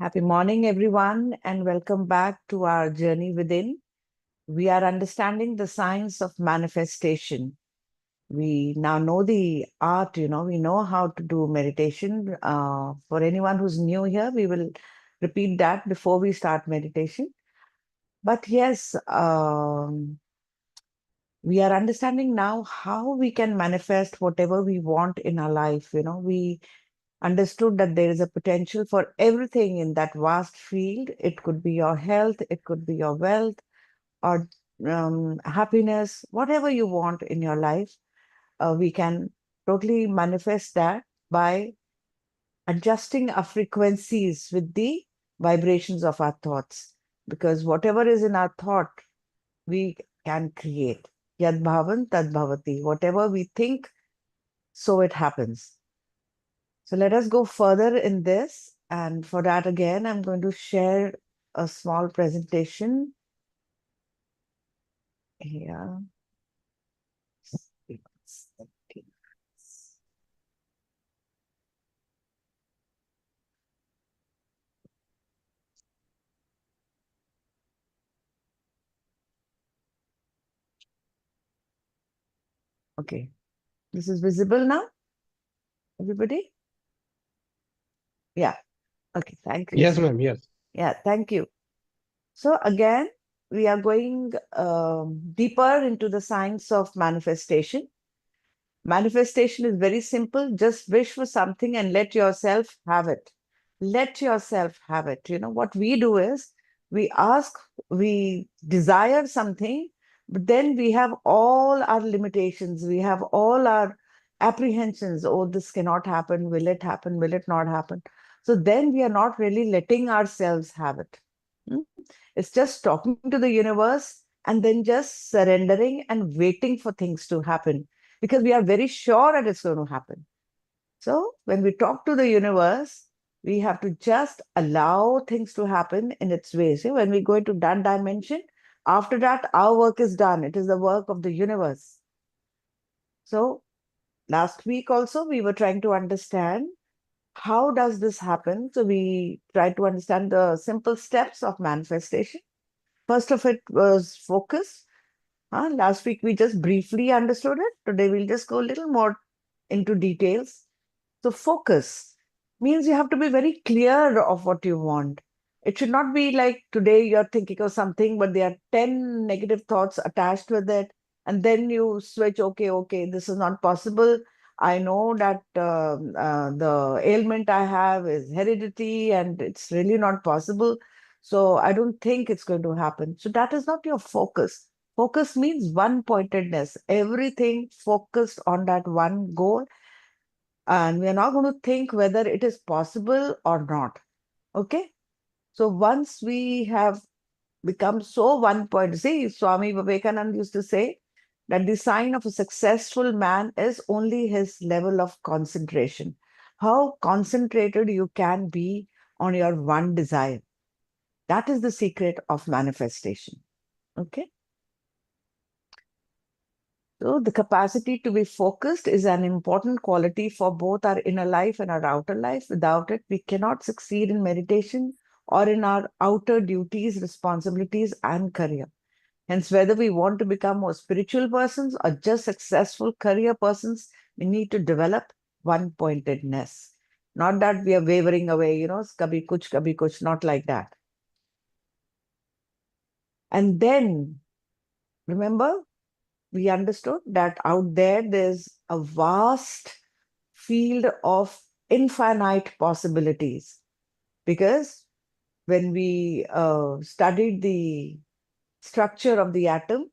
Happy morning, everyone, and welcome back to our journey within. We are understanding the science of manifestation. We now know the art, we know how to do meditation. For anyone who's new here, we will repeat that before we start meditation. But yes, we are understanding now how we can manifest whatever we want in our life. We understood that there is a potential for everything in that vast field. It could be your health, it could be your wealth, or happiness, whatever you want in your life. We can totally manifest that by adjusting our frequencies with the vibrations of our thoughts. Because whatever is in our thought, we can create. Yad bhavan tad bhavati. Whatever we think, so it happens. So let us go further in this. And for that, again, I'm going to share a small presentation here. Okay, this is visible now, everybody? Yeah, okay, thank you. Yes, ma'am. Yes. Yeah, thank you. So again, we are going deeper into the science of manifestation. Manifestation is very simple. Just wish for something and let yourself have it. Let yourself have it. What we do is we ask, we desire something, but then we have all our limitations. We have all our apprehensions. Oh, this cannot happen. Will it happen? Will it not happen? So then we are not really letting ourselves have it. Hmm? It's just talking to the universe and then just surrendering and waiting for things to happen because we are very sure that it's going to happen. So when we talk to the universe, we have to just allow things to happen in its ways. When we go into that dimension, after that, our work is done. It is the work of the universe. So last week also, we were trying to understand how does this happen. So we tried to understand the simple steps of manifestation. First of it was focus. Last week we just briefly understood it. Today we'll just go a little more into details. So focus means you have to be very clear of what you want. It should not be like today you're thinking of something, but there are 10 negative thoughts attached with it. And then you switch, okay, this is not possible. I know that the ailment I have is heredity and it's really not possible. So I don't think it's going to happen. So that is not your focus. Focus means one pointedness, everything focused on that one goal, and we are not going to think whether it is possible or not. Okay. So once we have become so one point, see, Swami Vivekananda used to say that the sign of a successful man is only his level of concentration. How concentrated you can be on your one desire. That is the secret of manifestation. Okay. So, the capacity to be focused is an important quality for both our inner life and our outer life. Without it, we cannot succeed in meditation or in our outer duties, responsibilities, and career. Hence, whether we want to become more spiritual persons or just successful career persons, we need to develop one pointedness. Not that we are wavering away, kabhi kuch, not like that. And then, remember, we understood that out there's a vast field of infinite possibilities, because when we studied the structure of the atom,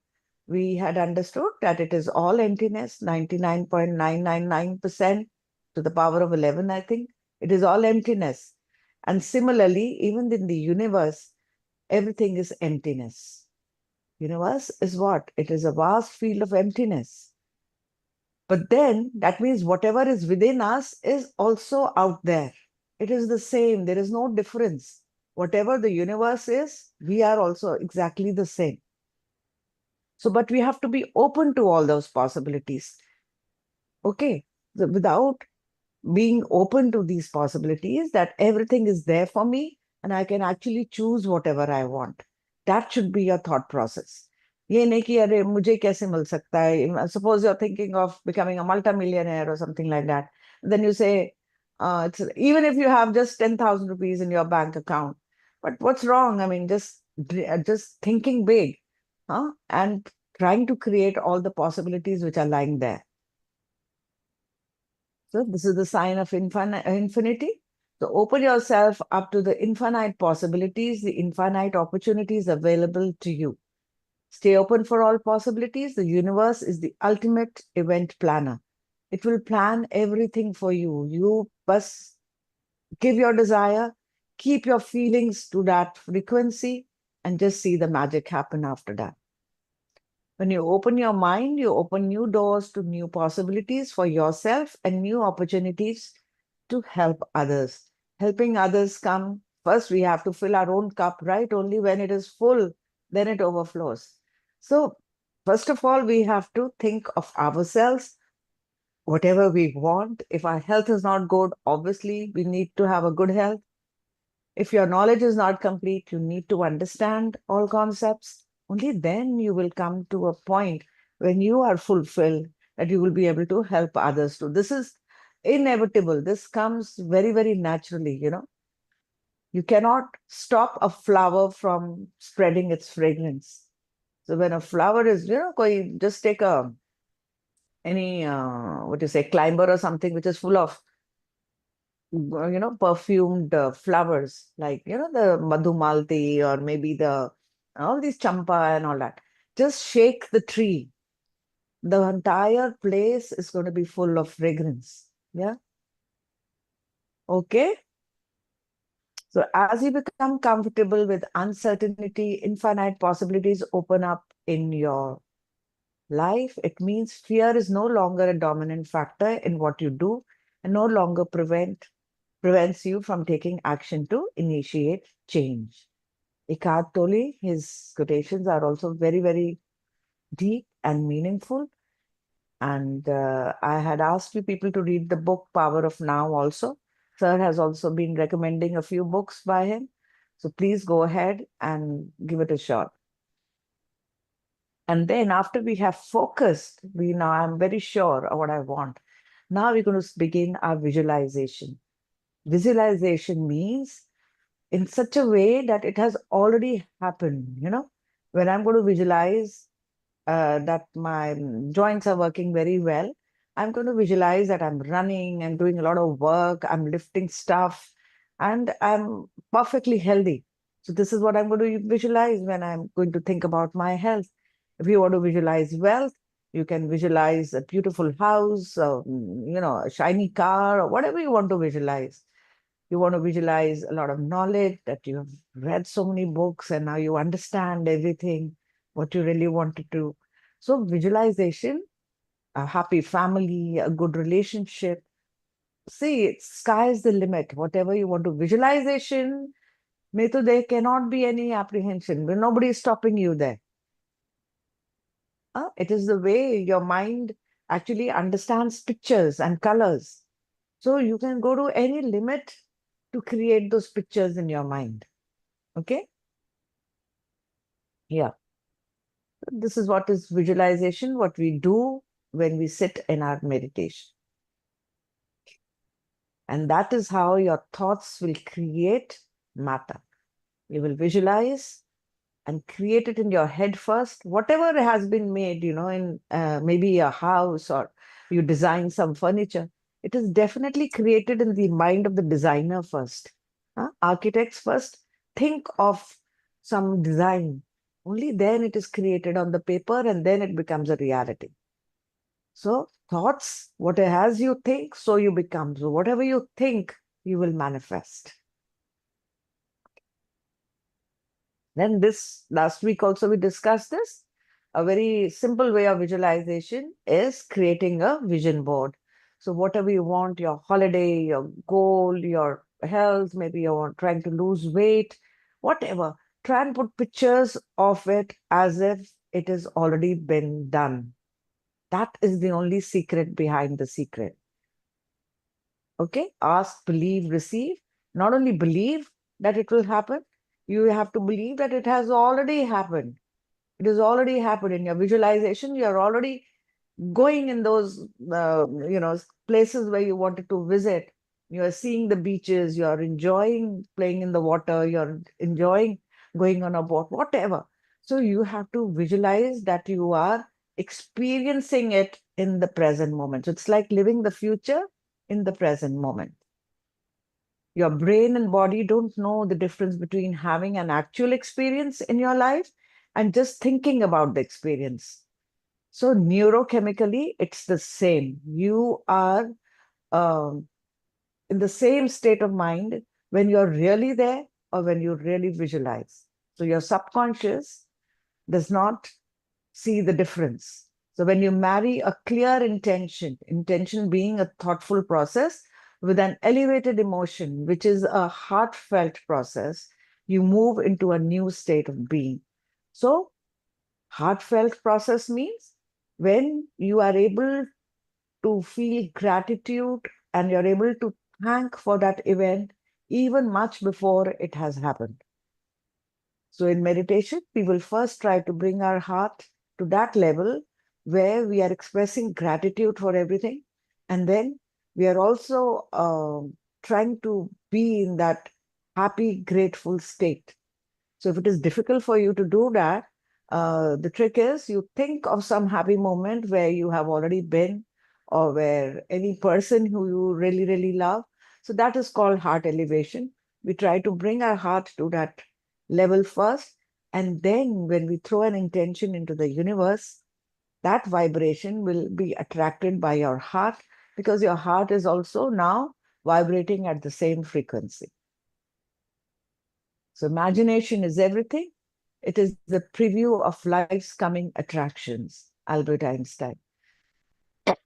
we had understood that it is all emptiness, 99.999% to the power of 11, I think. It is all emptiness. And similarly, even in the universe, everything is emptiness. Universe is what? It is a vast field of emptiness. But then that means whatever is within us is also out there. It is the same. There is no difference. Whatever the universe is, we are also exactly the same. So, but we have to be open to all those possibilities. Okay. Without being open to these possibilities, that everything is there for me, and I can actually choose whatever I want. That should be your thought process. ये नहीं कि अरे मुझे कैसे मिल सकता है. Suppose you're thinking of becoming a multimillionaire or something like that. Then you say, even if you have just 10,000 rupees in your bank account, but what's wrong? I mean, just thinking big, huh? And trying to create all the possibilities which are lying there. So this is the sign of infinity. So open yourself up to the infinite possibilities, the infinite opportunities available to you. Stay open for all possibilities. The universe is the ultimate event planner. It will plan everything for you. You must give your desire, keep your feelings to that frequency, and just see the magic happen after that. When you open your mind, you open new doors to new possibilities for yourself and new opportunities to help others. Helping others come first, we have to fill our own cup, right? Only when it is full, then it overflows. So, first of all, we have to think of ourselves, whatever we want. If our health is not good, obviously, we need to have a good health. If your knowledge is not complete, you need to understand all concepts. Only then you will come to a point when you are fulfilled that you will be able to help others too. This is inevitable. This comes very, very naturally. You cannot stop a flower from spreading its fragrance. So when a flower just take any what you say, climber or something which is full of perfumed flowers, like, the Madhumalti or maybe the all these champa and all that. Just shake the tree. The entire place is going to be full of fragrance. Yeah. Okay. So as you become comfortable with uncertainty, infinite possibilities open up in your life. It means fear is no longer a dominant factor in what you do and no longer prevents you from taking action to initiate change. Eckhart Tolle, his quotations are also very, very deep and meaningful. And I had asked you people to read the book Power of Now also. Sir has also been recommending a few books by him. So please go ahead and give it a shot. And then after we have focused, I'm very sure of what I want. Now we're going to begin our visualization. Visualization means in such a way that it has already happened. When I'm going to visualize that my joints are working very well, I'm going to visualize that I'm running, I'm doing a lot of work, I'm lifting stuff, and I'm perfectly healthy. So this is what I'm going to visualize when I'm going to think about my health. If you want to visualize wealth, you can visualize a beautiful house, a shiny car, or whatever you want to visualize. You want to visualize a lot of knowledge, that you have read so many books and now you understand everything, what you really wanted to. So visualization, a happy family, a good relationship. See, sky is the limit. Whatever you want to visualization, there cannot be any apprehension. Nobody is stopping you there. It is the way your mind actually understands pictures and colors. So you can go to any limit to create those pictures in your mind. Okay? Yeah. This is what is visualization, what we do when we sit in our meditation. And that is how your thoughts will create matter. You will visualize and create it in your head first. Whatever has been made, in maybe a house or you design some furniture, it is definitely created in the mind of the designer first. Architects first think of some design. Only then it is created on the paper and then it becomes a reality. So thoughts, what as you think, so you become. So whatever you think, you will manifest. Then this last week also we discussed this. A very simple way of visualization is creating a vision board. So whatever you want, your holiday, your goal, your health, maybe you're trying to lose weight, whatever, try and put pictures of it as if it has already been done. That is the only secret behind the secret. Okay? Ask, believe, receive. Not only believe, that it will happen. You have to believe that it has already happened. It has already happened in your visualization. You're already going in those places where you wanted to visit. You're seeing the beaches, you're enjoying playing in the water, you're enjoying going on a boat, whatever. So you have to visualize that you are experiencing it in the present moment. So it's like living the future in the present moment. Your brain and body don't know the difference between having an actual experience in your life and just thinking about the experience. So neurochemically, it's the same. You are um, in the same state of mind when you're really there or when you really visualize. So your subconscious does not see the difference. So when you marry a clear intention, intention being a thoughtful process with an elevated emotion, which is a heartfelt process, you move into a new state of being. So heartfelt process means when you are able to feel gratitude and you're able to thank for that event even much before it has happened. So, in meditation, we will first try to bring our heart to that level where we are expressing gratitude for everything. And then we are also trying to be in that happy, grateful state. So if it is difficult for you to do that, the trick is you think of some happy moment where you have already been or where any person who you really, really love. So that is called heart elevation. We try to bring our heart to that level first. And then when we throw an intention into the universe, that vibration will be attracted by your heart because your heart is also now vibrating at the same frequency. So imagination is everything. It is the preview of life's coming attractions, Albert Einstein.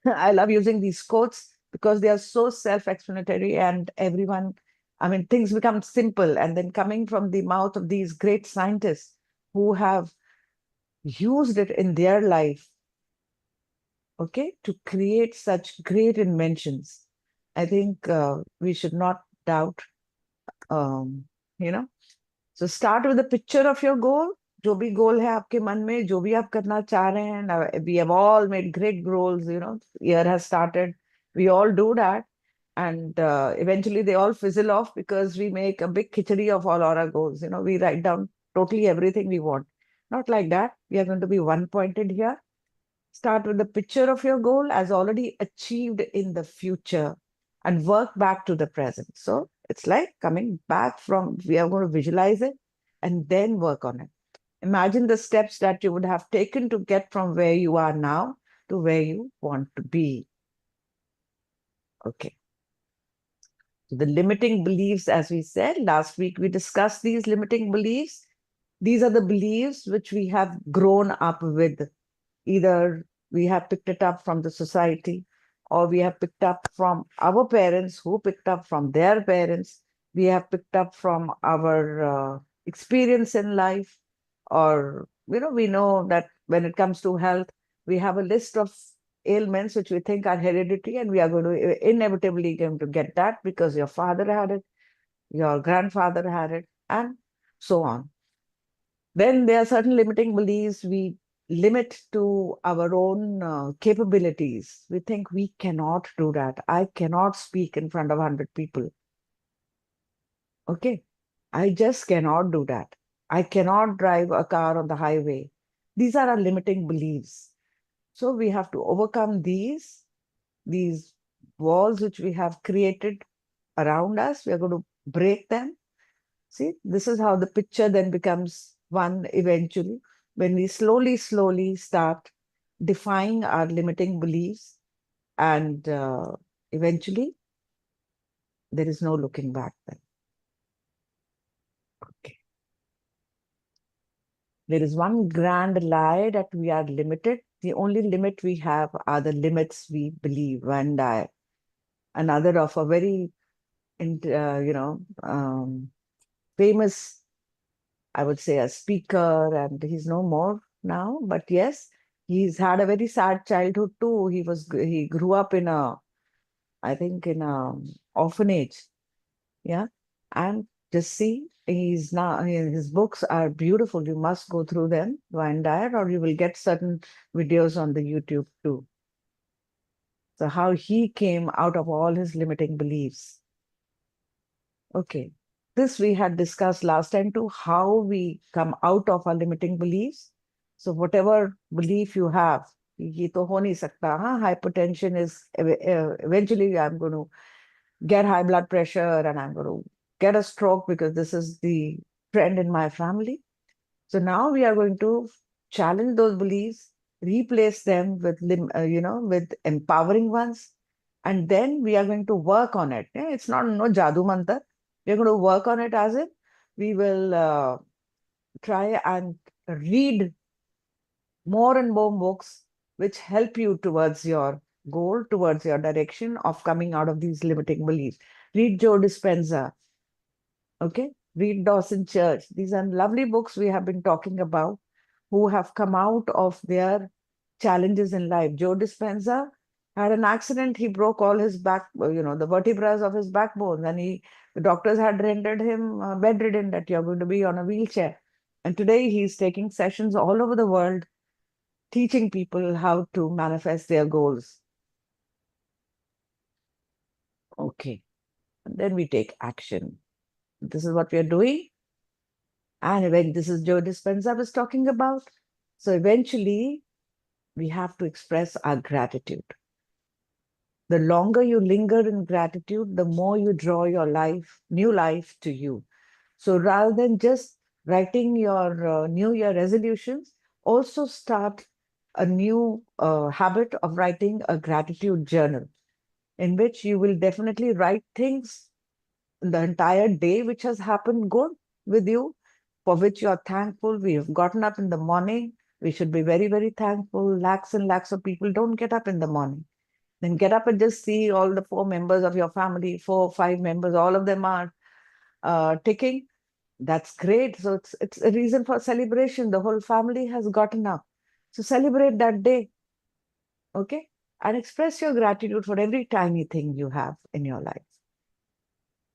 I love using these quotes because they are so self-explanatory and everyone, I mean, things become simple. And then coming from the mouth of these great scientists who have used it in their life, okay, to create such great inventions. I think we should not doubt, um, you know, So start with a picture of your goal. जो भी goal है आपके मन में, जो भी आप करना चाह रहे हैं. Now, we have all made great goals, year has started. We all do that. And eventually they all fizzle off because we make a big khichdi of all our goals. We write down totally everything we want. Not like that. We are going to be one-pointed here. Start with the picture of your goal as already achieved in the future and work back to the present. So it's like coming back from, we are going to visualize it and then work on it. Imagine the steps that you would have taken to get from where you are now to where you want to be. Okay. So the limiting beliefs, as we said, last week we discussed these limiting beliefs. These are the beliefs which we have grown up with. Either we have picked it up from the society or we have picked up from our parents who picked up from their parents. We have picked up from our experience in life, or, we know that when it comes to health, we have a list of ailments which we think are hereditary and we are going to inevitably going to get that because your father had it, your grandfather had it, and so on. Then there are certain limiting beliefs we limit to our own capabilities. We think we cannot do that. I cannot speak in front of 100 people. Okay. I just cannot do that. I cannot drive a car on the highway. These are our limiting beliefs. So we have to overcome these walls which we have created around us. We are going to break them. See, this is how the picture then becomes one eventually, when we slowly, slowly start defying our limiting beliefs, and eventually there is no looking back then. Okay. There is one grand lie that we are limited. The only limit we have are the limits we believe. And another of a very, famous, I would say, a speaker, and he's no more now. But yes, he's had a very sad childhood too. He grew up in I think, in a orphanage, yeah, and Just see, his books are beautiful. You must go through them, Wine Dyer, or you will get certain videos on the YouTube too. So how he came out of all his limiting beliefs. Okay. This we had discussed last time too, how we come out of our limiting beliefs. So whatever belief you have, ये तो हो नहीं सकता, हाँ, hypertension is eventually I'm going to get high blood pressure and I'm going to get a stroke because this is the trend in my family. So now we are going to challenge those beliefs, replace them with, with empowering ones, and then we are going to work on it. Yeah, it's not no jadoo mantra. We are going to work on it as if we will try and read more and more books which help you towards your goal, towards your direction of coming out of these limiting beliefs. Read Joe Dispenza, okay? Read Dawson Church. These are lovely books we have been talking about who have come out of their challenges in life. Joe Dispenza had an accident. He broke all his back, the vertebrae of his backbone. And the doctors had rendered him bedridden, that you're going to be on a wheelchair. And today he's taking sessions all over the world, teaching people how to manifest their goals. Okay. And then we take action. This is what we are doing. And when this is Joe Dispenza was talking about. So eventually, we have to express our gratitude. The longer you linger in gratitude, the more you draw your life, new life to you. So rather than just writing your New Year resolutions, also start a new habit of writing a gratitude journal in which you will definitely write things in the entire day which has happened good with you, for which you are thankful. We have gotten up in the morning. We should be very, very thankful. Lakhs and lakhs of people don't get up in the morning. Then get up and just see all the 4 members of your family, 4 or 5 members, all of them are ticking. That's great. So it's a reason for celebration. The whole family has gotten up. So celebrate that day, okay? And express your gratitude for every tiny thing you have in your life.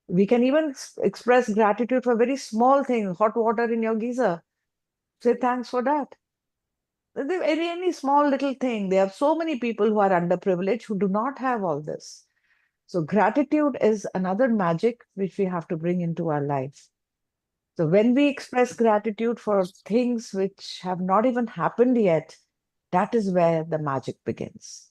We can even express gratitude for very small things, hot water in your geyser. Say thanks for that. Any small little thing. There are so many people who are underprivileged who do not have all this. So gratitude is another magic which we have to bring into our life. So when we express gratitude for things which have not even happened yet, that is where the magic begins.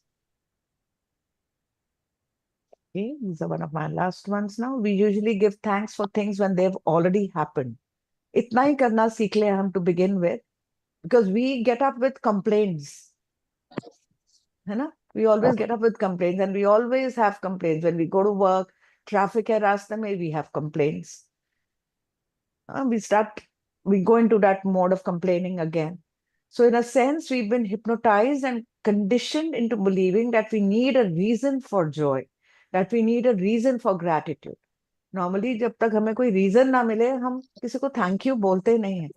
Okay, these are one of my last ones now. We usually give thanks for things when they've already happened. इतना ही करना सीख ले हम to begin with, because we get up with complaints. है ना? We always get up with complaints, and we always have complaints. When we go to work, traffic hai rasta mein, we have complaints. We go into that mode of complaining again. So in a sense, we've been hypnotized and conditioned into believing that we need a reason for joy, that we need a reason for gratitude. Normally, जब तक हमें कोई reason ना मिले, हम किसी को thank you बोलते नहीं हैं.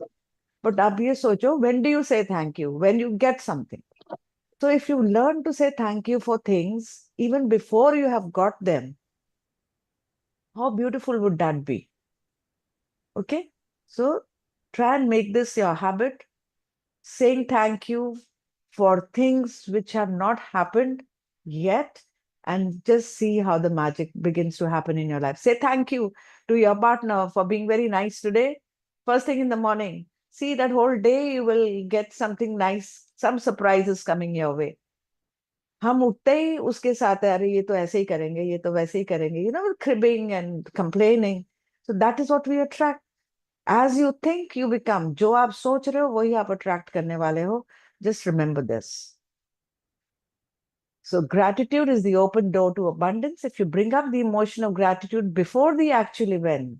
But आप ये सोचो, when do you say thank you? When you get something. So if you learn to say thank you for things, even before you have got them, how beautiful would that be? Okay? So try and make this your habit, saying thank you for things which have not happened yet, and just see how the magic begins to happen in your life. Say thank you to your partner for being very nice today. First thing in the morning, see that whole day you will get something nice, some surprises coming your way. हम उठते ही उसके साथ है, अरे ये तो ऐसे ही करेंगे, ये तो वैसे ही करेंगे, cribbing and complaining. So that is what we attract. As you think, you become. जो आप सोच रहे हो वही आप attract करने वाले हो. Just remember this. So gratitude is the open door to abundance. If you bring up the emotion of gratitude before the actual event,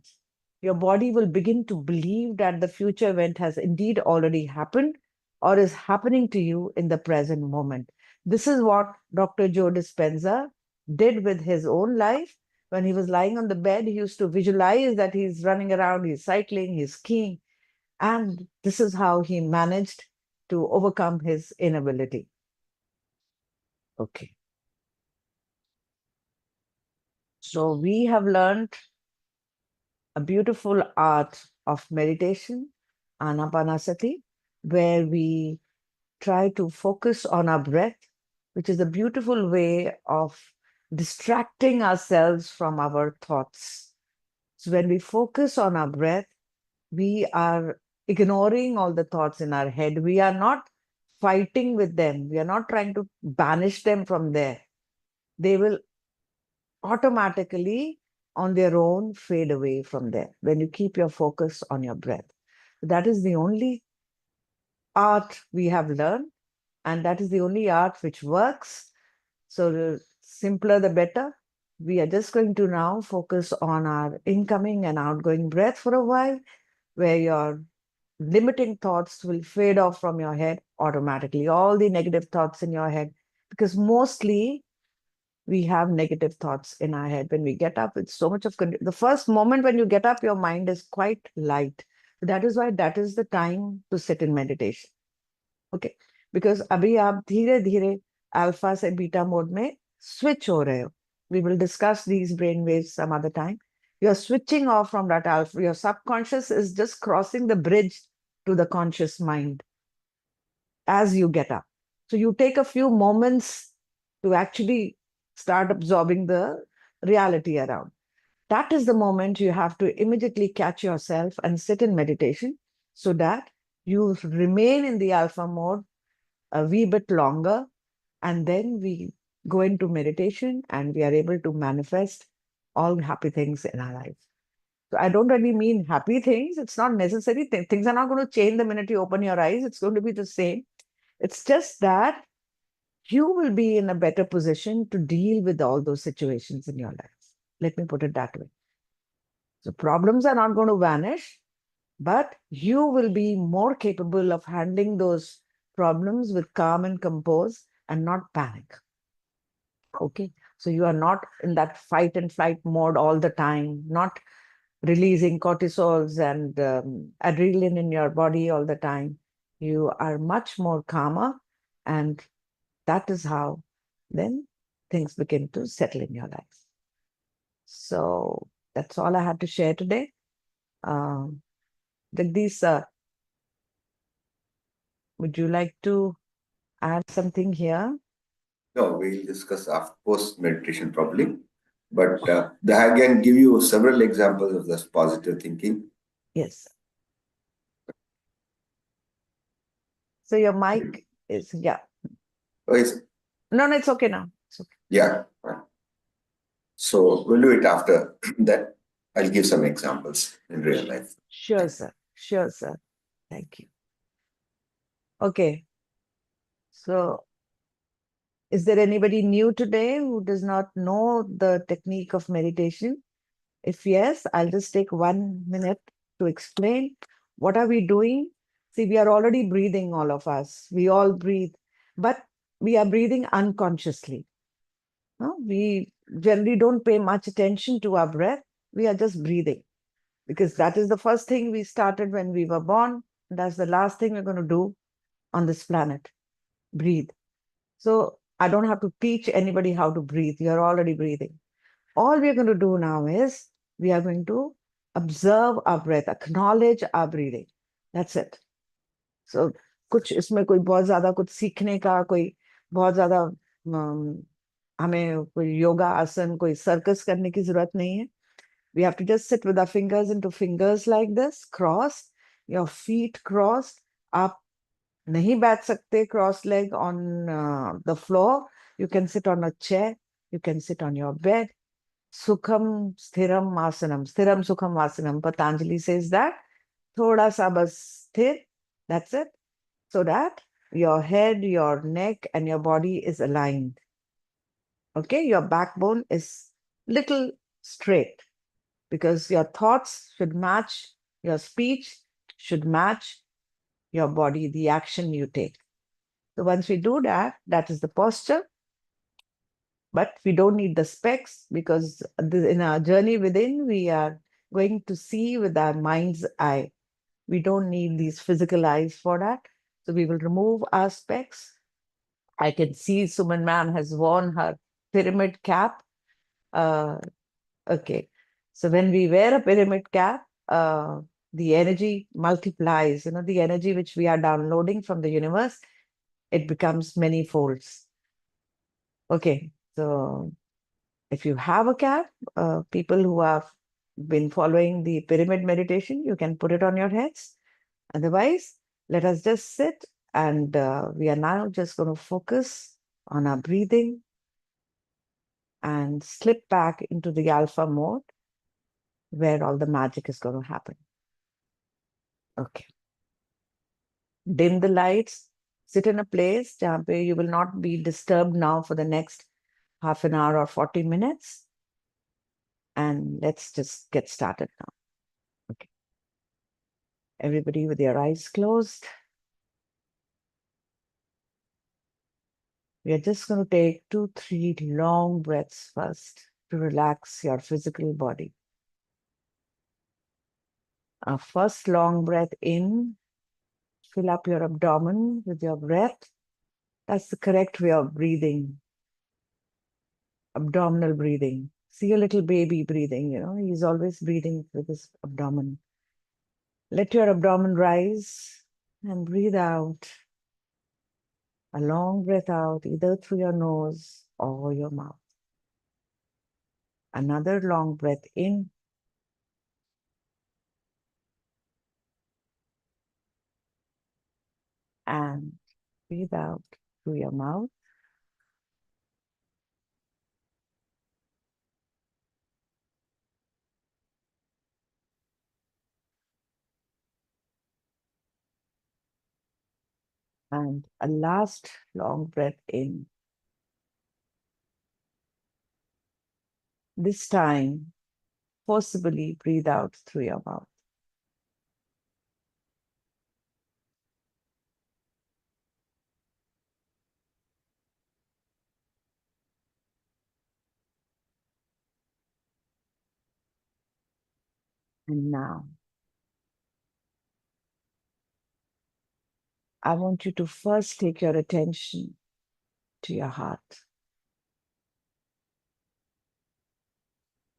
your body will begin to believe that the future event has indeed already happened or is happening to you in the present moment. This is what Dr. Joe Dispenza did with his own life. When he was lying on the bed, he used to visualize that he's running around, he's cycling, he's skiing. And this is how he managed to overcome his inability. Okay. So we have learned a beautiful art of meditation, anapanasati, where we try to focus on our breath, which is a beautiful way of distracting ourselves from our thoughts. So when we focus on our breath, we are ignoring all the thoughts in our head. We are not fighting with them. We are not trying to banish them from there. They will automatically, on their own, fade away from there when you keep your focus on your breath. That is the only art we have learned, and that is the only art which works. So the simpler the better. We are just going to now focus on our incoming and outgoing breath for a while, where your limiting thoughts will fade off from your head automatically, all the negative thoughts in your head, because mostly we have negative thoughts in our head. When we get up, it's so much of the first moment when you get up, your mind is quite light. That is why that is the time to sit in meditation. Okay, because अभी आप धीरे धीरे alpha से beta mode में switch हो रहे हो. We will discuss these brain waves some other time. You're switching off from that alpha. Your subconscious is just crossing the bridge to the conscious mind as you get up. So you take a few moments to actually start absorbing the reality around. That is the moment you have to immediately catch yourself and sit in meditation so that you remain in the alpha mode a wee bit longer, and then we go into meditation and we are able to manifest all happy things in our life. So I don't really mean happy things. It's not necessary. Things are not going to change the minute you open your eyes. It's going to be the same. It's just that you will be in a better position to deal with all those situations in your life. Let me put it that way. So problems are not going to vanish, but you will be more capable of handling those problems with calm and compose and not panic. Okay. So you are not in that fight and flight mode all the time, not releasing cortisols and adrenaline in your body all the time. You are much more calmer, and that is how then things begin to settle in your life. So that's all I had to share today. Jagdish, would you like to add something here? No, we'll discuss after post meditation probably. But I can give you several examples of this positive thinking. Yes. So your mic is, yeah. Oh, yes. No, it's okay now. It's okay. Yeah. So we'll do it after that. I'll give some examples in real life. Sure, sir. Sure, sir. Thank you. Okay. So is there anybody new today who does not know the technique of meditation? If yes, I'll just take 1 minute to explain. What are we doing? See, we are already breathing, all of us. We all breathe, but we are breathing unconsciously. No? We generally don't pay much attention to our breath. We are just breathing because that is the first thing we started when we were born. That's the last thing we're going to do on this planet. Breathe. So I don't have to teach anybody how to breathe. You're already breathing. All we're going to do now is we are going to observe our breath, acknowledge our breathing. That's it. So कुछ इसमें कोई बहुत ज्यादा कुछ सीखने का कोई बहुत ज्यादा हमें कोई योगा आसन कोई सर्कस करने की जरूरत नहीं है. We have to just sit with our fingers into fingers like this, crossed, your feet crossed. आप नहीं बैठ सकते cross leg on the floor. You can sit on a chair. You can sit on your bed. Sukham sthiram asanam. Sthiram sukham asanam. Patanjali says that. Thoda sa bas sthir. That's it. So that your head, your neck, and your body is aligned. Okay, your backbone is little straight because your thoughts should match, your speech should match your body, the action you take. So once we do that, that is the posture. But we don't need the specs because in our journey within, we are going to see with our mind's eye. We don't need these physical eyes for that. So we will remove our specs. I can see Suman ma'am has worn her pyramid cap. Okay. So when we wear a pyramid cap, the energy multiplies, the energy which we are downloading from the universe, it becomes many folds. Okay, so if you have a cap, people who have been following the pyramid meditation, you can put it on your heads. Otherwise, let us just sit and we are now just going to focus on our breathing and slip back into the alpha mode where all the magic is going to happen. Okay. Dim the lights, sit in a place where you will not be disturbed now for the next half an hour or 40 minutes. And let's just get started now. Okay. Everybody with your eyes closed. We are just going to take 2-3 long breaths first to relax your physical body. Our first long breath in, fill up your abdomen with your breath. That's the correct way of breathing. Abdominal breathing. See a little baby breathing, he's always breathing with his abdomen. Let your abdomen rise and breathe out. A long breath out, either through your nose or your mouth. Another long breath in. And breathe out through your mouth. And a last long breath in. This time, forcibly breathe out through your mouth. And now, I want you to first take your attention to your heart.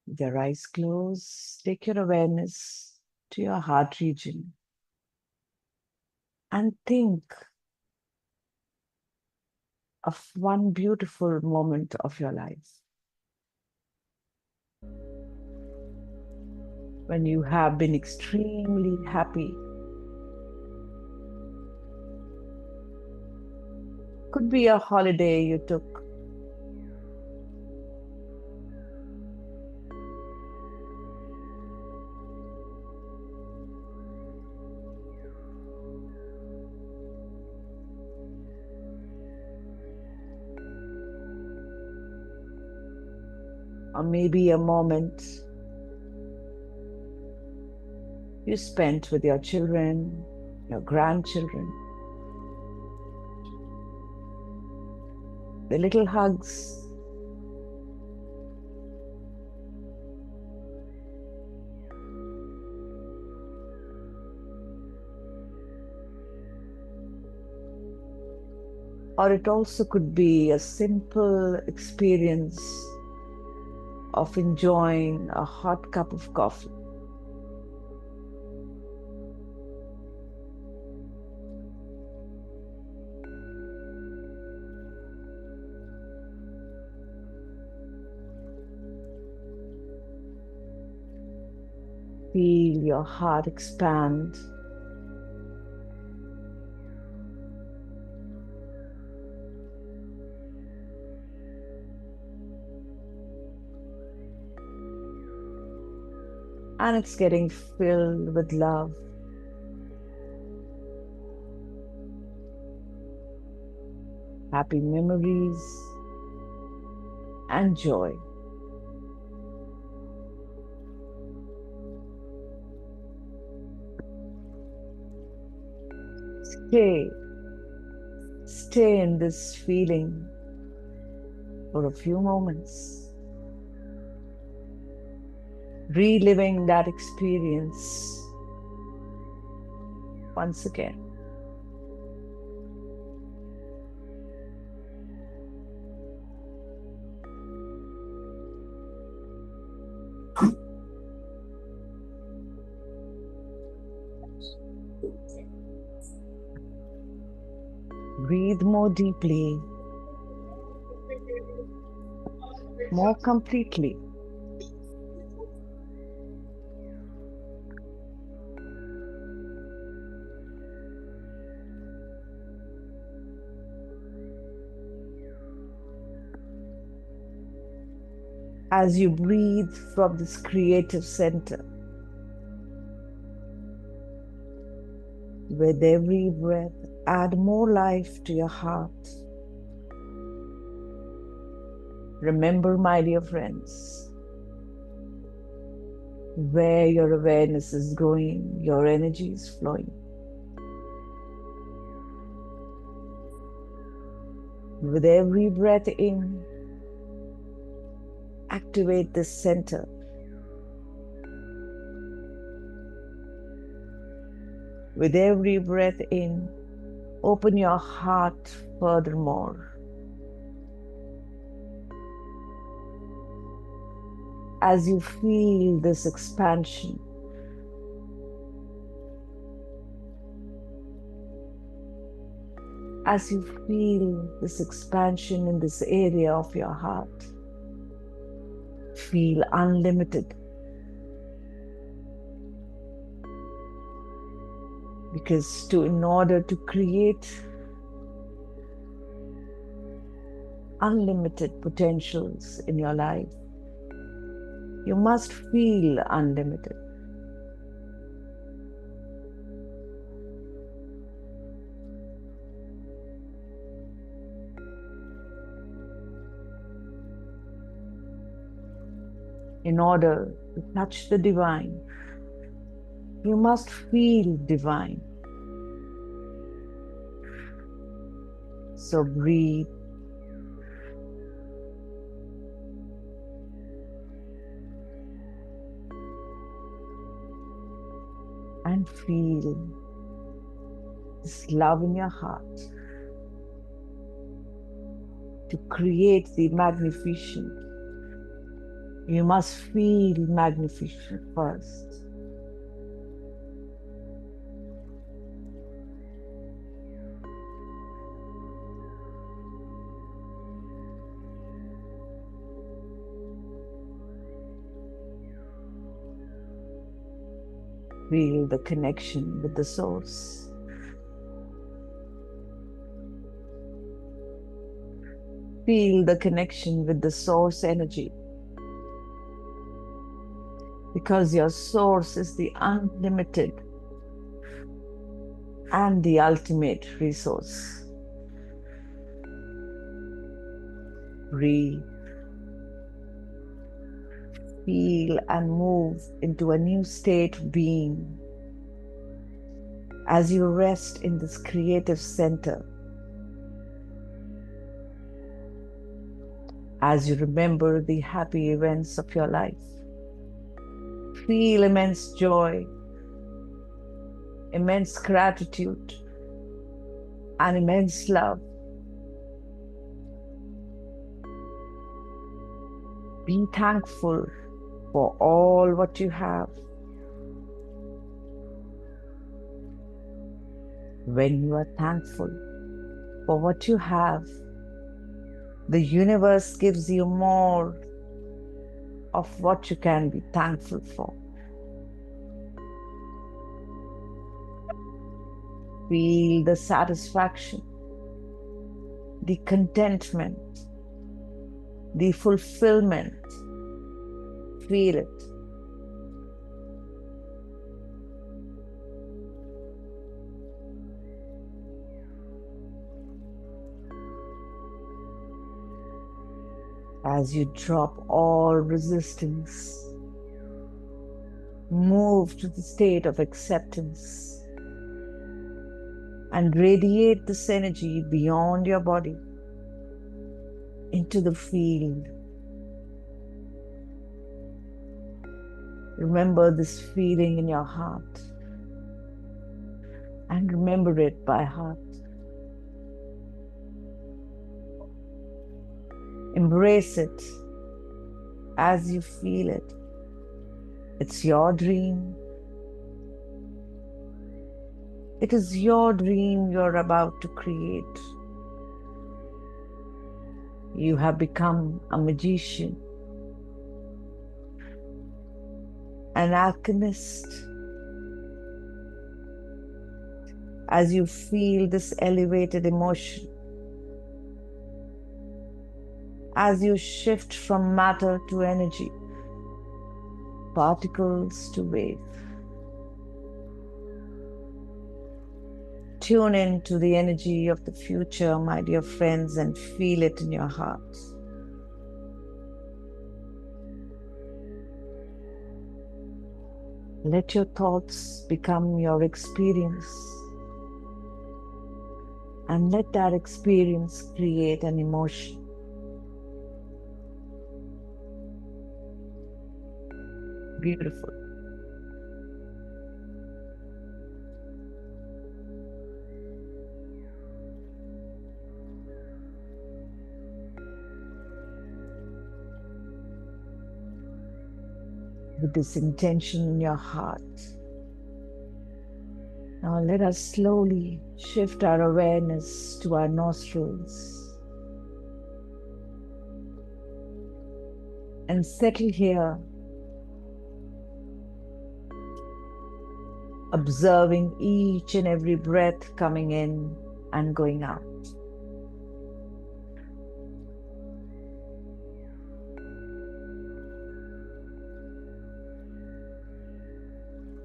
With your eyes closed, take your awareness to your heart region and think of one beautiful moment of your life when you have been extremely happy. Could be a holiday you took. Or maybe a moment you spent with your children, your grandchildren. The little hugs, or it also could be a simple experience of enjoying a hot cup of coffee. Feel your heart expand. And it's getting filled with love. Happy memories and joy. Stay in this feeling for a few moments, reliving that experience once again. Breathe more deeply, more completely. As you breathe from this creative center, with every breath, add more life to your heart. Remember, my dear friends, where your awareness is going, your energy is flowing. With every breath in, activate this center. With every breath in, open your heart furthermore. As you feel this expansion, as you feel this expansion in this area of your heart, feel unlimited. Because in order to create unlimited potentials in your life, you must feel unlimited. In order to touch the divine, you must feel divine. So breathe. And feel this love in your heart to create the magnificent. You must feel magnificent first. Feel the connection with the source. Feel the connection with the source energy. Because your source is the unlimited and the ultimate resource. Breathe. Feel and move into a new state of being as you rest in this creative center. As you remember the happy events of your life, feel immense joy, immense gratitude, and immense love. Be thankful for all what you have. When you are thankful for what you have, the universe gives you more of what you can be thankful for. Feel the satisfaction, the contentment, the fulfillment. Feel it. As you drop all resistance, move to the state of acceptance and radiate this energy beyond your body into the field. Remember this feeling in your heart and remember it by heart. Embrace it as you feel it. It's your dream. It is your dream you're about to create. You have become a magician, an alchemist, as you feel this elevated emotion, as you shift from matter to energy, particles to wave. Tune into the energy of the future, my dear friends, and feel it in your hearts. Let your thoughts become your experience, and let that experience create an emotion. Beautiful. With this intention in your heart, now let us slowly shift our awareness to our nostrils and settle here, observing each and every breath coming in and going out.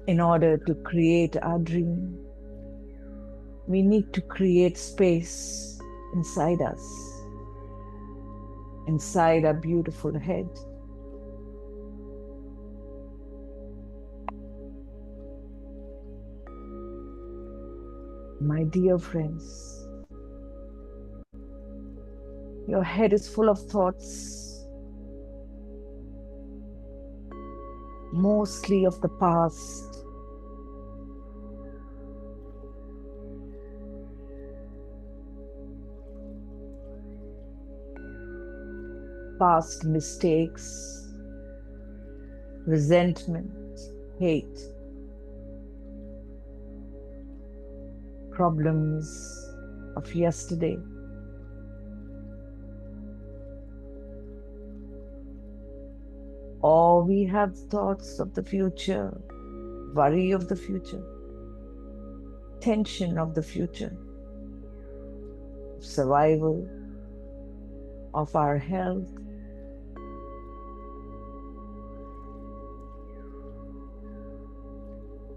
In order to create our dream, we need to create space inside us, inside our beautiful head. My dear friends, your head is full of thoughts, mostly of the past, past mistakes, resentment, hate, problems of yesterday. Or we have thoughts of the future, worry of the future, tension of the future, survival of our health.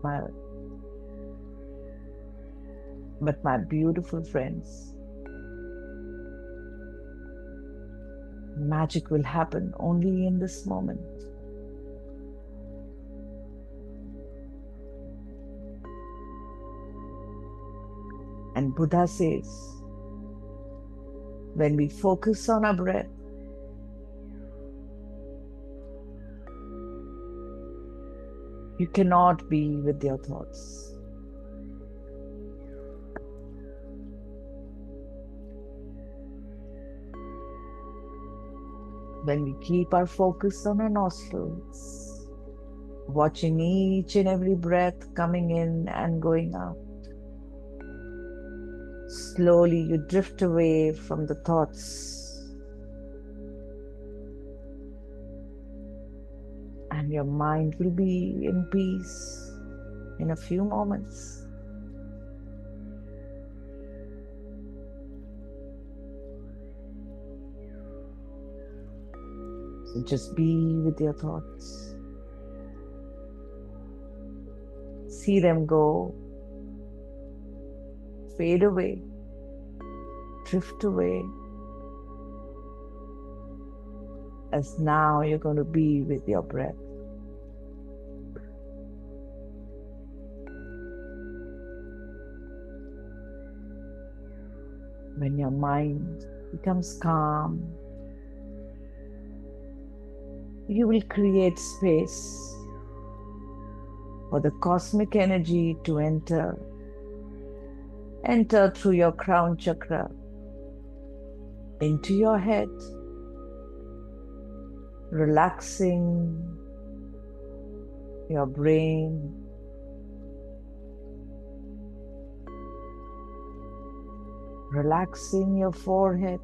My, but my beautiful friends, magic will happen only in this moment. And Buddha says, when we focus on our breath, you cannot be with your thoughts. When we keep our focus on our nostrils, watching each and every breath coming in and going out, slowly you drift away from the thoughts, and your mind will be in peace in a few moments. So just be with your thoughts. See them go, fade away, drift away, as now you're going to be with your breath. When your mind becomes calm, you will create space for the cosmic energy to enter through your crown chakra into your head, relaxing your brain, relaxing your forehead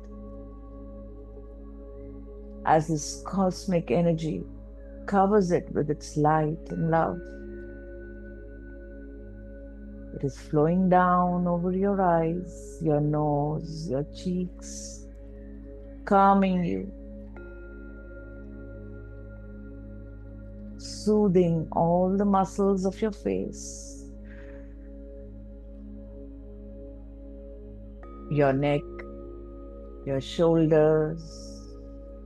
as this cosmic energy covers it with its light and love. It is flowing down over your eyes, your nose, your cheeks, calming you, soothing all the muscles of your face, your neck, your shoulders,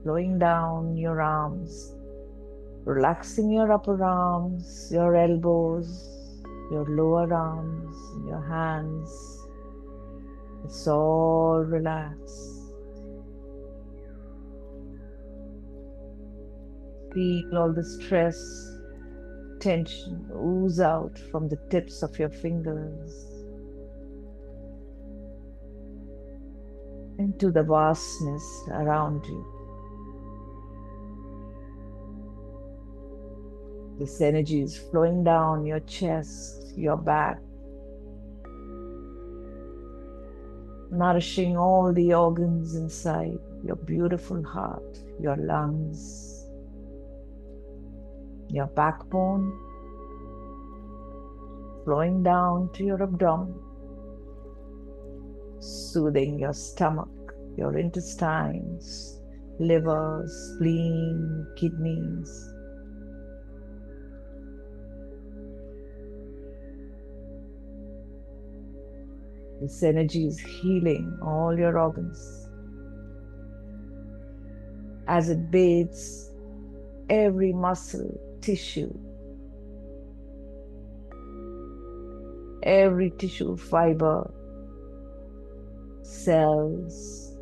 flowing down your arms, relaxing your upper arms, your elbows, your lower arms, your hands. It's all relaxed. Feel all the stress, tension ooze out from the tips of your fingers into the vastness around you. This energy is flowing down your chest, your back, nourishing all the organs inside your beautiful heart, your lungs, your backbone, flowing down to your abdomen, soothing your stomach, your intestines, liver, spleen, kidneys. This energy is healing all your organs as it bathes every muscle, tissue, every tissue fiber, cells.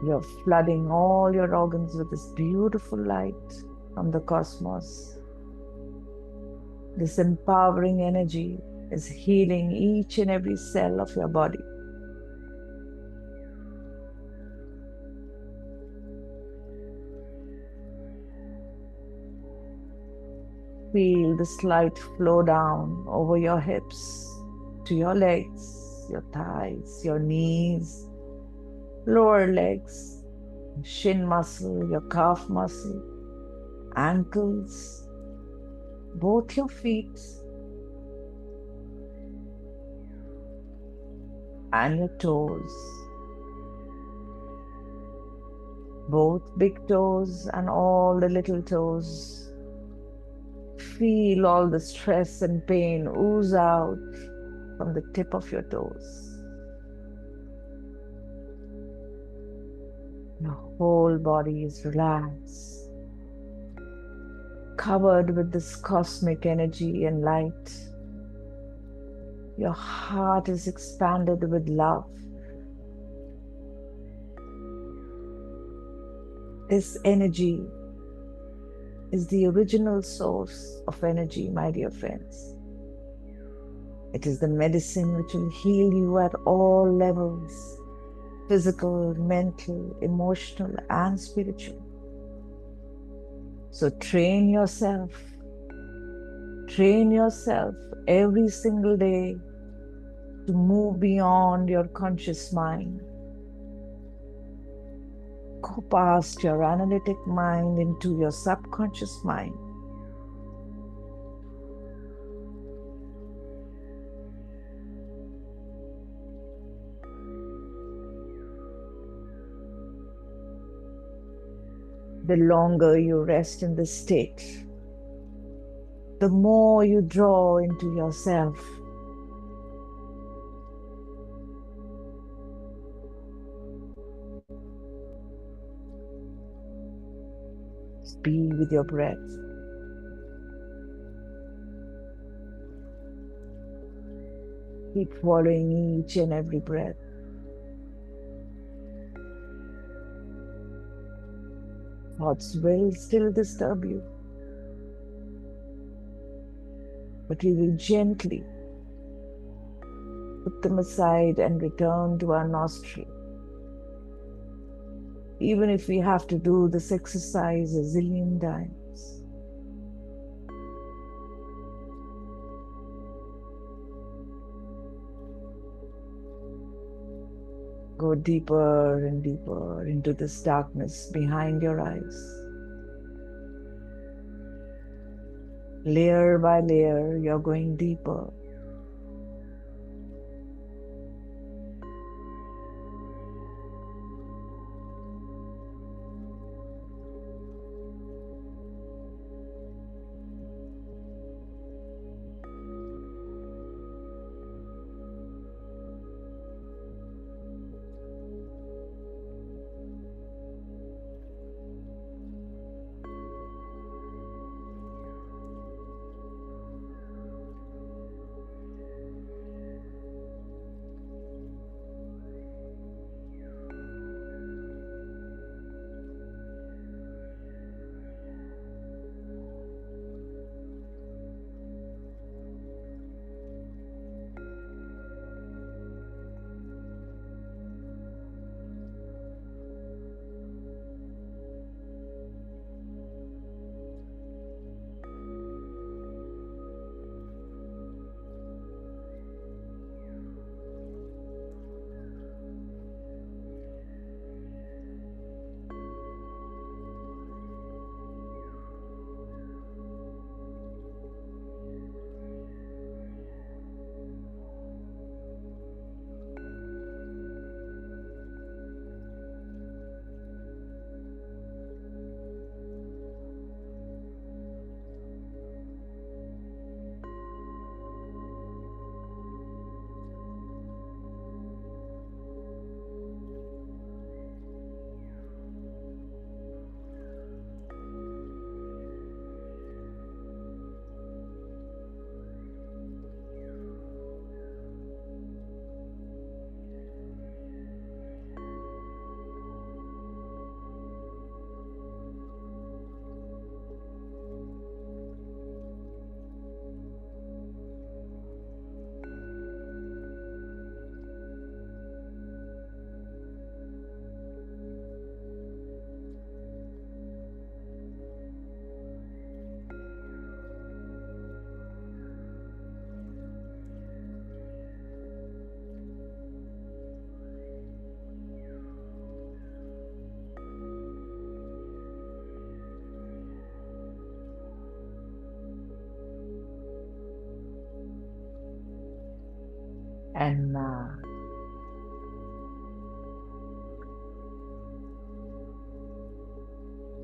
You're flooding all your organs with this beautiful light from the cosmos. This empowering energy is healing each and every cell of your body. Feel this light flow down over your hips, to your legs, your thighs, your knees, lower legs, shin muscle, your calf muscle, ankles, both your feet and your toes, both big toes and all the little toes. Feel all the stress and pain ooze out from the tip of your toes. Your whole body is relaxed, covered with this cosmic energy and light. Your heart is expanded with love. This energy is the original source of energy, my dear friends. It is the medicine which will heal you at all levels: physical, mental, emotional, and spiritual. So train yourself every single day to move beyond your conscious mind. Go past your analytic mind into your subconscious mind. The longer you rest in this state, the more you draw into yourself. Just be with your breath. Keep following each and every breath. Thoughts will still disturb you, but we will gently put them aside and return to our nostril. Even if we have to do this exercise a zillion times. Go deeper and deeper into this darkness behind your eyes. Layer by layer, you're going deeper. And now,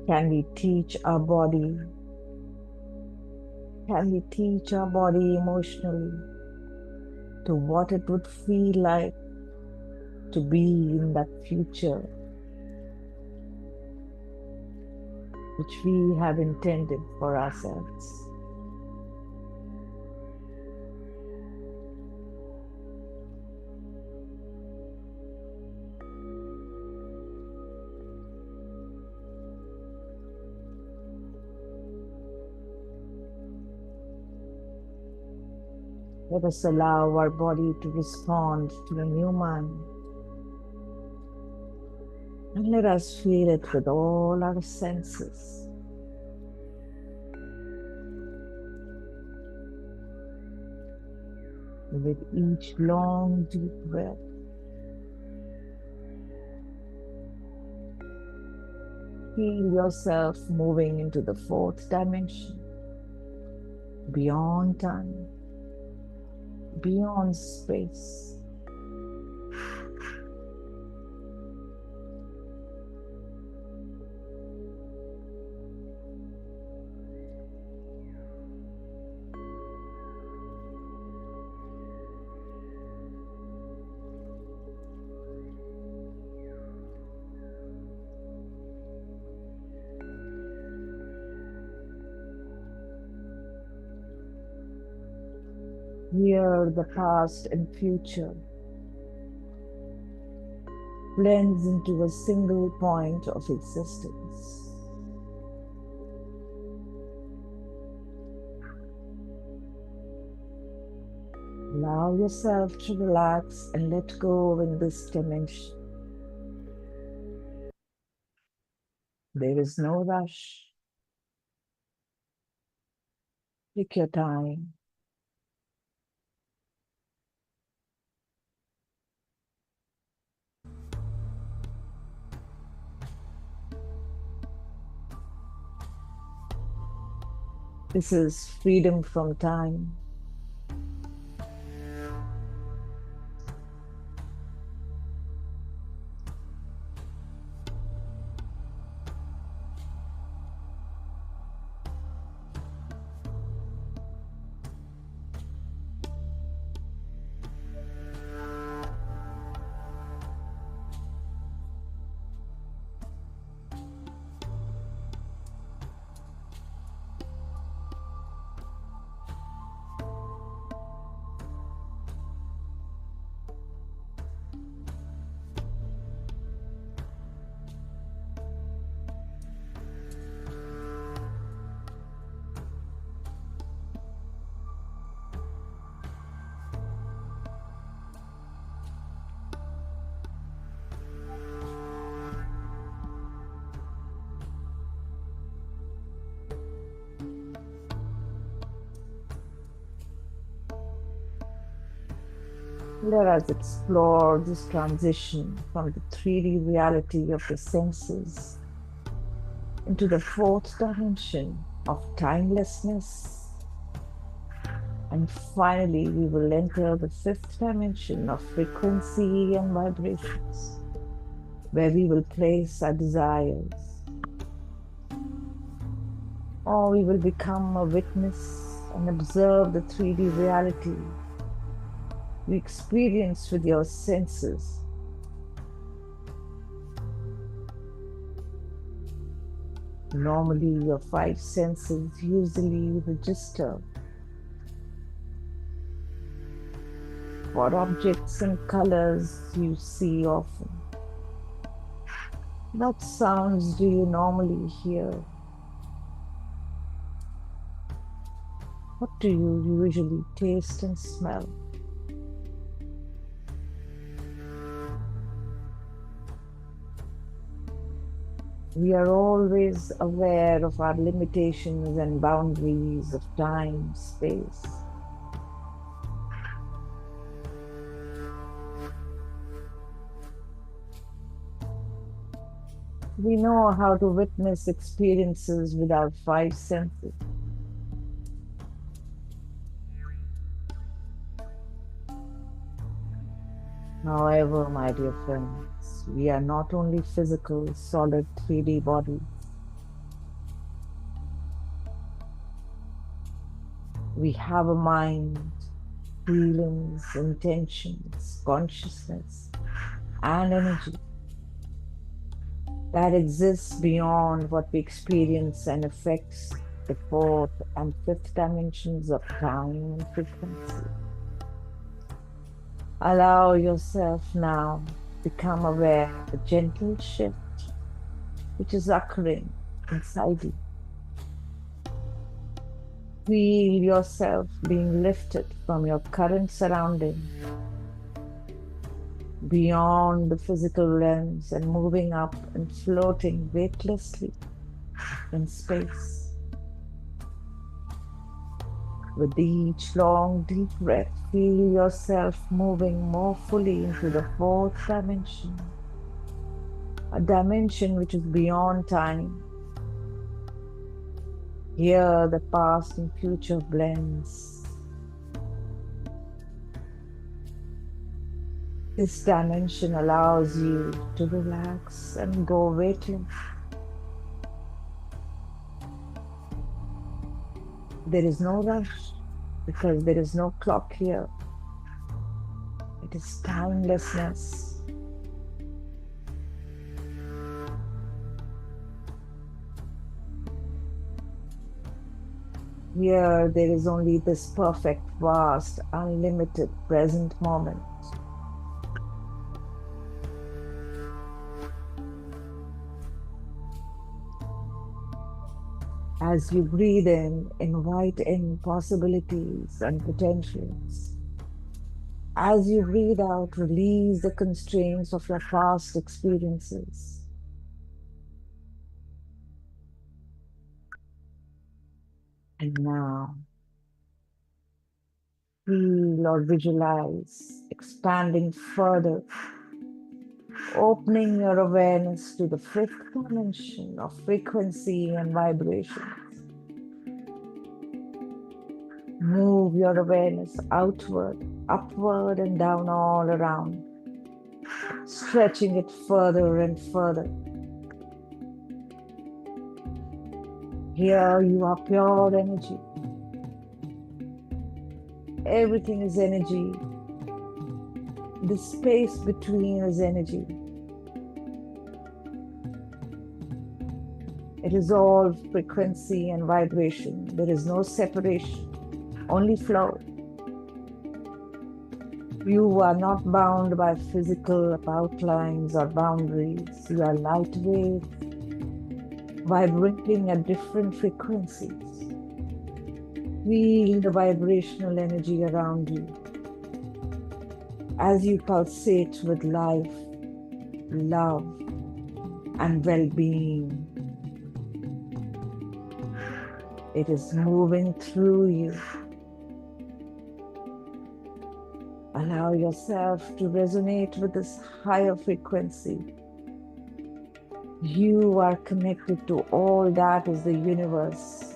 can we teach our body? Can we teach our body emotionally to what it would feel like to be in that future which we have intended for ourselves? Let us allow our body to respond to the new mind, and let us feel it with all our senses. With each long, deep breath, feel yourself moving into the fourth dimension, beyond time, beyond space. Here, the past and future blends into a single point of existence. Allow yourself to relax and let go in this dimension. There is no rush. Take your time. This is freedom from time. Let us explore this transition from the 3D reality of the senses into the fourth dimension of timelessness. And finally, we will enter the fifth dimension of frequency and vibrations, where we will place our desires, or we will become a witness and observe the 3D reality we experience with your senses. Normally, your five senses usually register what objects and colors you see often. What sounds do you normally hear? What do you usually taste and smell? We are always aware of our limitations and boundaries of time, space. We know how to witness experiences with our five senses. However, my dear friends, we are not only physical, solid 3D bodies. We have a mind, feelings, intentions, consciousness, and energy that exists beyond what we experience and affects the fourth and fifth dimensions of time and frequency. Allow yourself now to become aware of the gentle shift which is occurring inside you. Feel yourself being lifted from your current surrounding beyond the physical realms and moving up and floating weightlessly in space. With each long, deep breath, feel yourself moving more fully into the fourth dimension, a dimension which is beyond time. Here, the past and future blends. This dimension allows you to relax and go weightless. There is no rush because there is no clock here. It is timelessness. Here, there is only this perfect, vast, unlimited present moment. As you breathe in, invite in possibilities and potentials. As you breathe out, release the constraints of your past experiences. And now, feel or visualize expanding further, opening your awareness to the fifth dimension of frequency and vibrations. Move your awareness outward, upward, and down all around, stretching it further and further. Here you are pure energy. Everything is energy. The space between is energy. It is all frequency and vibration. There is no separation, only flow. You are not bound by physical outlines or boundaries. You are lightweight, vibrating at different frequencies. Feel the vibrational energy around you as you pulsate with life, love, and well-being. It is moving through you. Allow yourself to resonate with this higher frequency. You are connected to all that is the universe.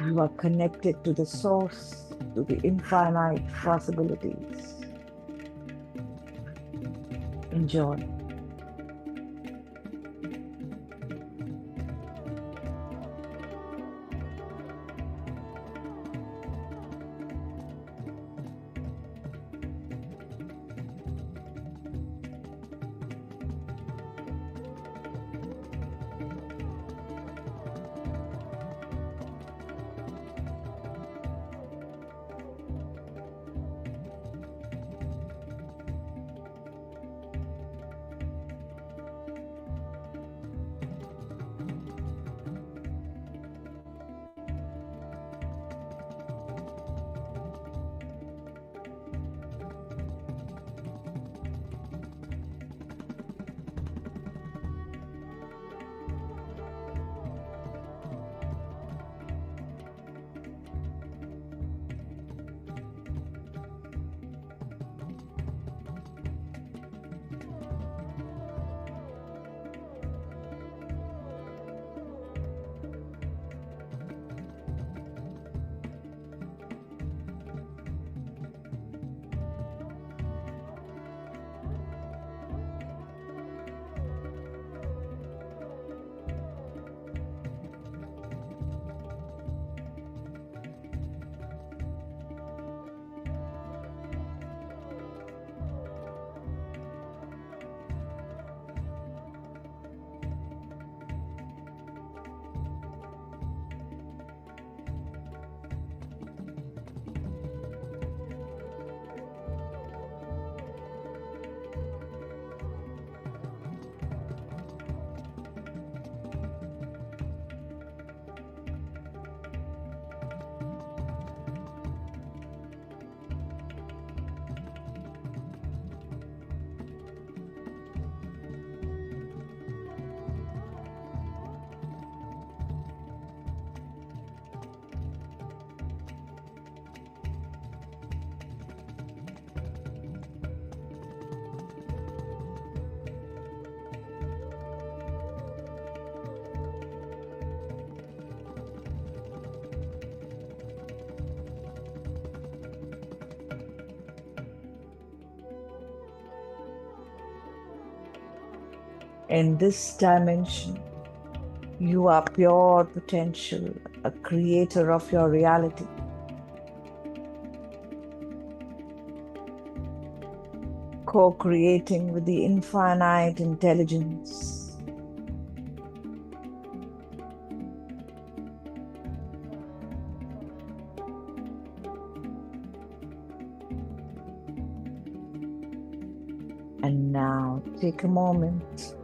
You are connected to the source, to the infinite possibilities. Enjoy. In this dimension, you are pure potential, a creator of your reality. Co-creating with the infinite intelligence. And now take a moment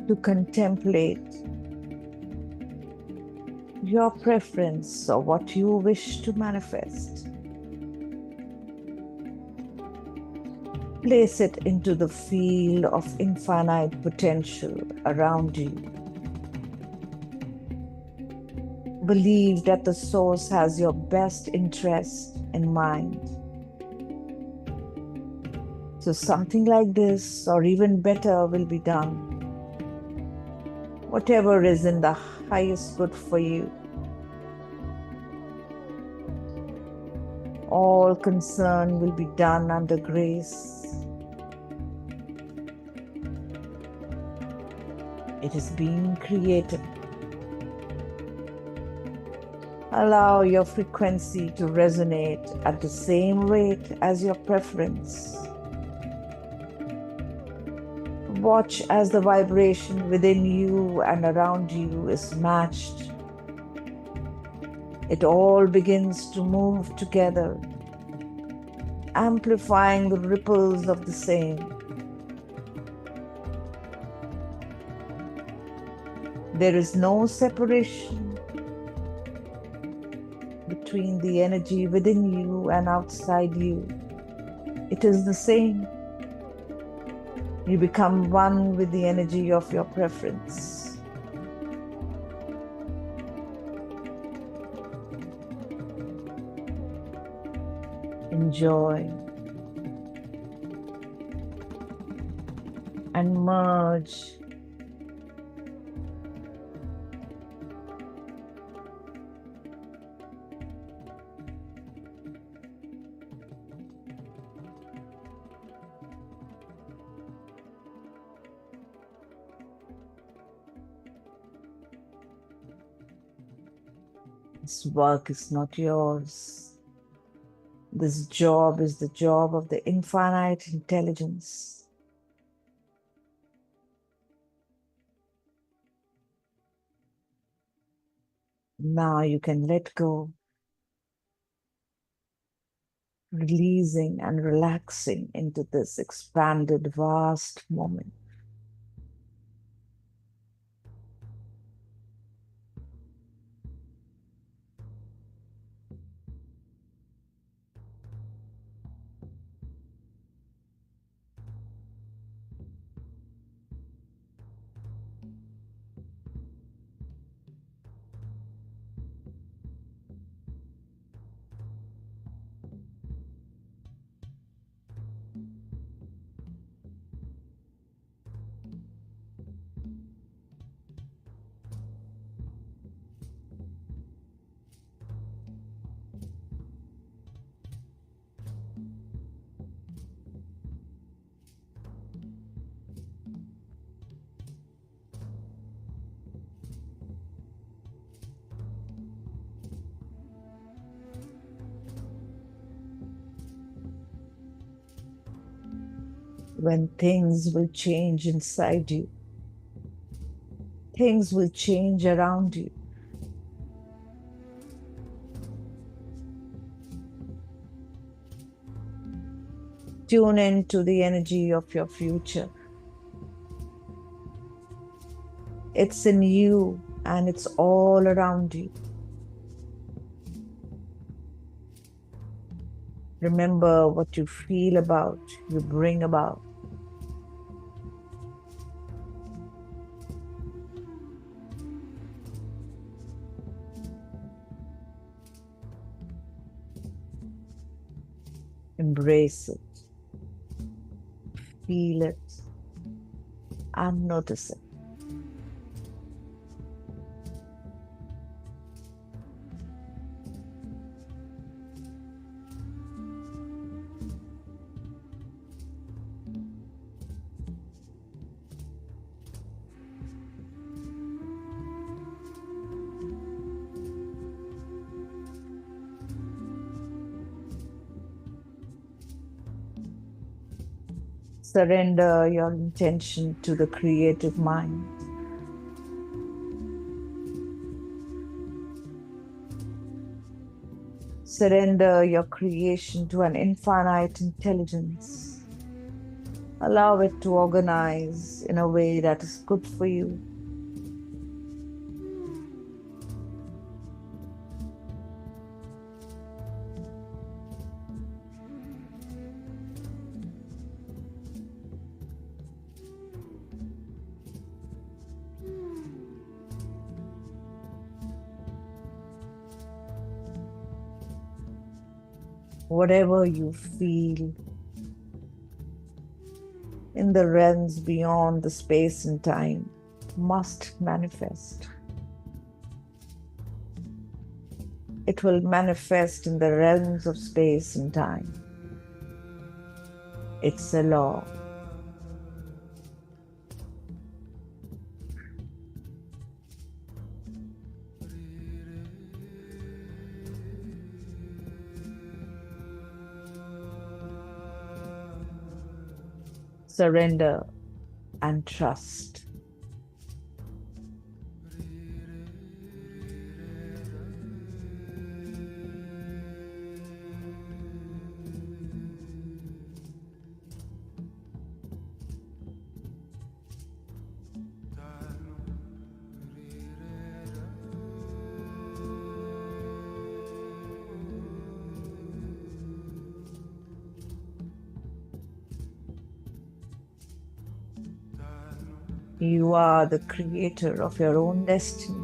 to contemplate your preference or what you wish to manifest. Place it into the field of infinite potential around you. Believe that the source has your best interest in mind. So something like this, or even better, will be done. whatever is in the highest good for you. All concern will be done under grace. It is being created. Allow your frequency to resonate at the same rate as your preference. Watch as the vibration within you and around you is matched. It all begins to move together, amplifying the ripples of the same. There is no separation between the energy within you and outside you. It is the same. You become one with the energy of your preference. Enjoy and merge. This work is not yours. This job is the job of the infinite intelligence. Now you can let go, releasing and relaxing into this expanded, vast moment. When things will change inside you, things will change around you. Tune into the energy of your future. It's in you and it's all around you. Remember what you feel about, you bring about. Embrace it, feel it, and notice it. Surrender your intention to the creative mind. Surrender your creation to an infinite intelligence. Allow it to organize in a way that is good for you. Whatever you feel in the realms beyond the space and time, must manifest. It will manifest in the realms of space and time. It's a law. Surrender and trust. You are the creator of your own destiny.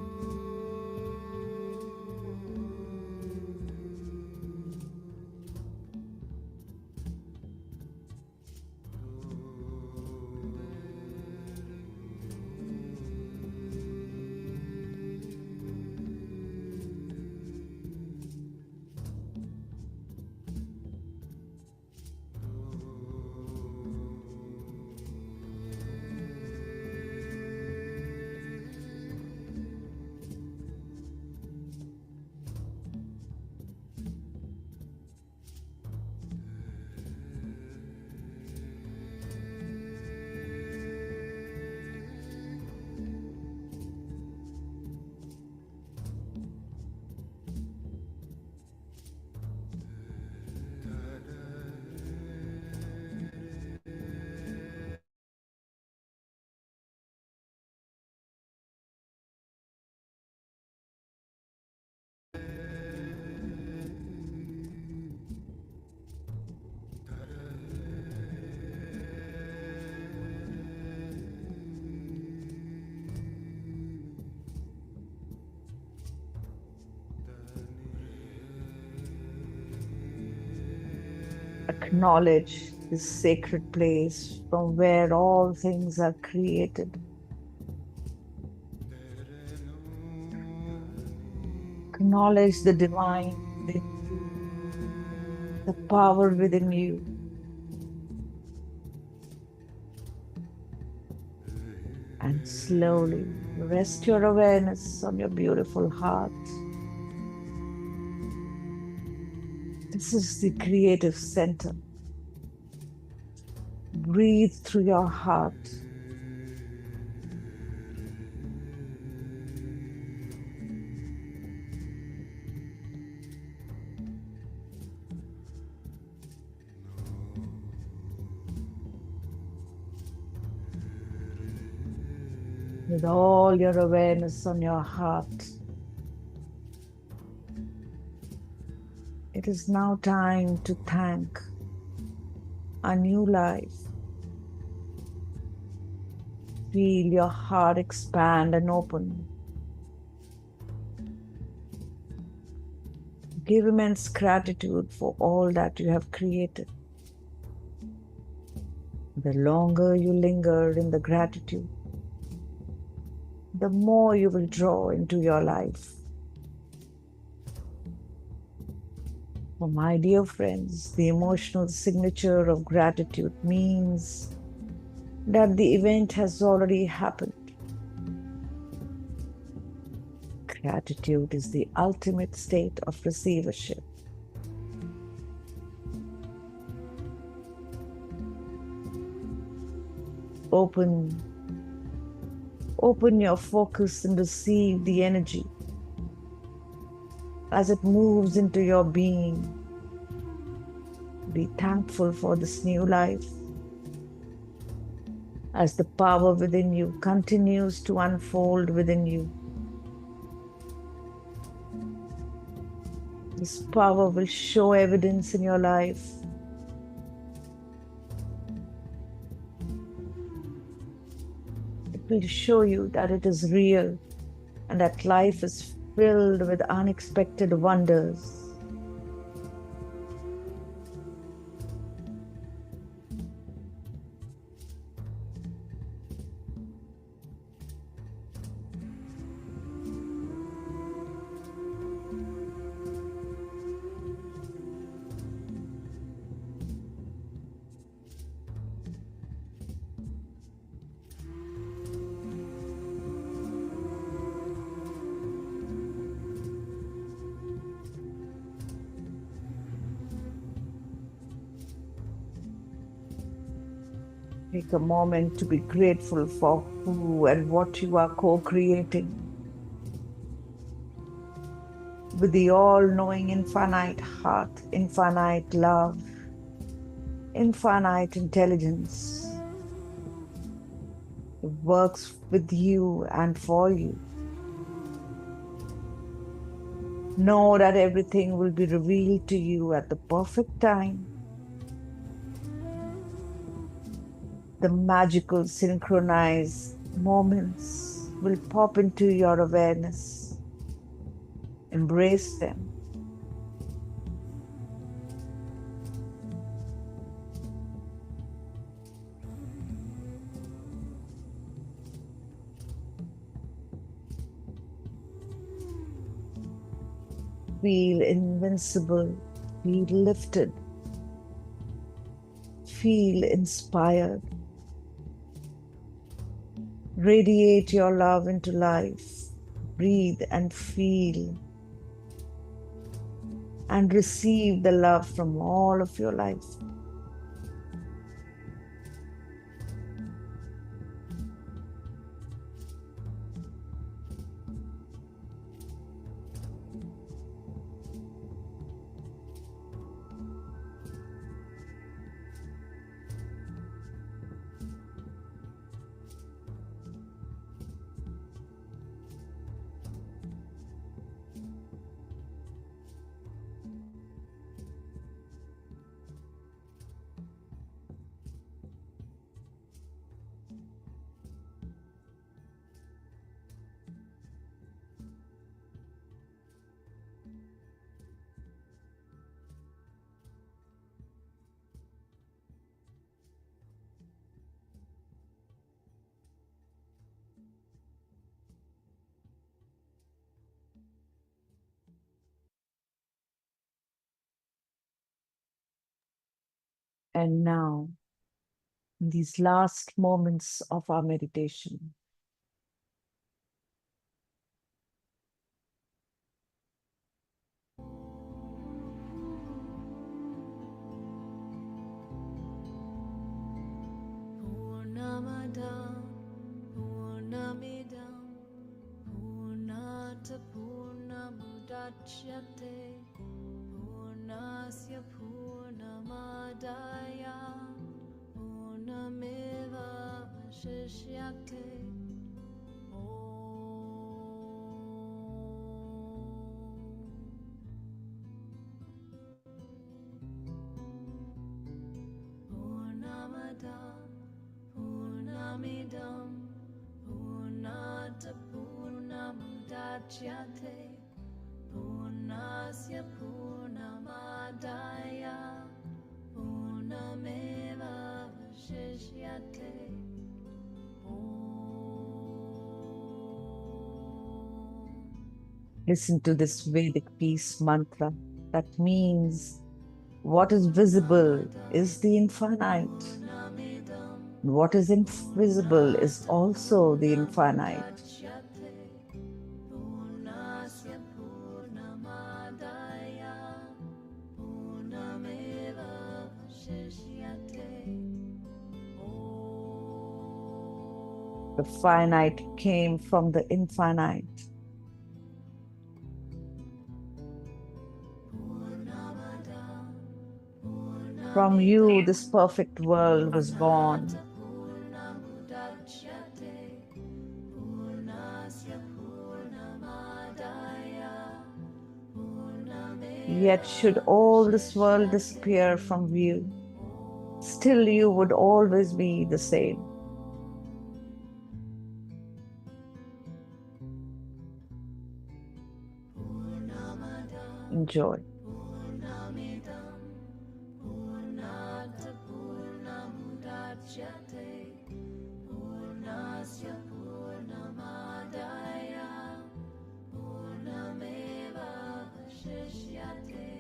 Acknowledge this sacred place from where all things are created. Acknowledge the divine within you, the power within you. And slowly rest your awareness on your beautiful heart. This is the creative center. Breathe through your heart. With all your awareness on your heart. It is now time to thank a new life. Feel your heart expand and open. Give immense gratitude for all that you have created. The longer you linger in the gratitude, the more you will draw into your life. For my dear friends, the emotional signature of gratitude means that the event has already happened. Gratitude is the ultimate state of receivership. Open your focus and receive the energy as it moves into your being. Be thankful for this new life as the power within you continues to unfold within you. This power will show evidence in your life. It will show you that it is real and that life is filled with unexpected wonders. Take a moment to be grateful for who and what you are co-creating with the all-knowing infinite heart, infinite love, infinite intelligence. It works with you and for you. Know that everything will be revealed to you at the perfect time. The magical synchronized moments will pop into your awareness. Embrace them. Feel invincible. Feel lifted. Feel inspired. Radiate your love into life. Breathe and feel and receive the love from all of your life. And now, in these last moments of our meditation, Purnamada Purnamidam Purnata Purnamudachyate Purnasya Purnamadaya Purnameva Vashishyate Purnamada Purnamidam Purnata Purnamudachyate Purnasya Purnamadaya Purnameva Vashishyate listen to this Vedic peace mantra that means what is visible is the infinite. What is invisible is also the infinite. Purnasya Purnamadaya Purnameva Vashishyate The finite came from the infinite. Purnamada From you, Purnamidam this perfect world was Purnata born. Purnamudachyate Purnasya Purnamadaya Yet, Purnameva should all this world disappear from view, still you would always be the same. Enjoy. Purnamidam Purnata Purnamudachyate Purnasya Purnamadaya Purnameva Vashishyate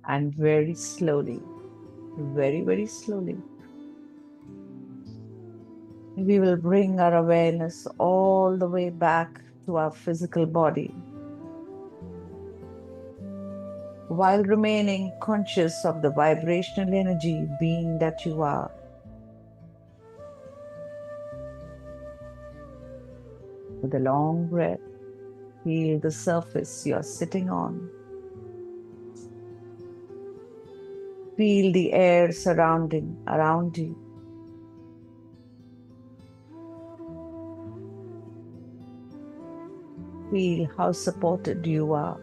And very slowly, very, very slowly, We will bring our awareness all the way back to our physical body while remaining conscious of the vibrational energy being that you are. With a long breath, feel the surface you're sitting on. Feel the air surrounding around you. Feel how supported you are.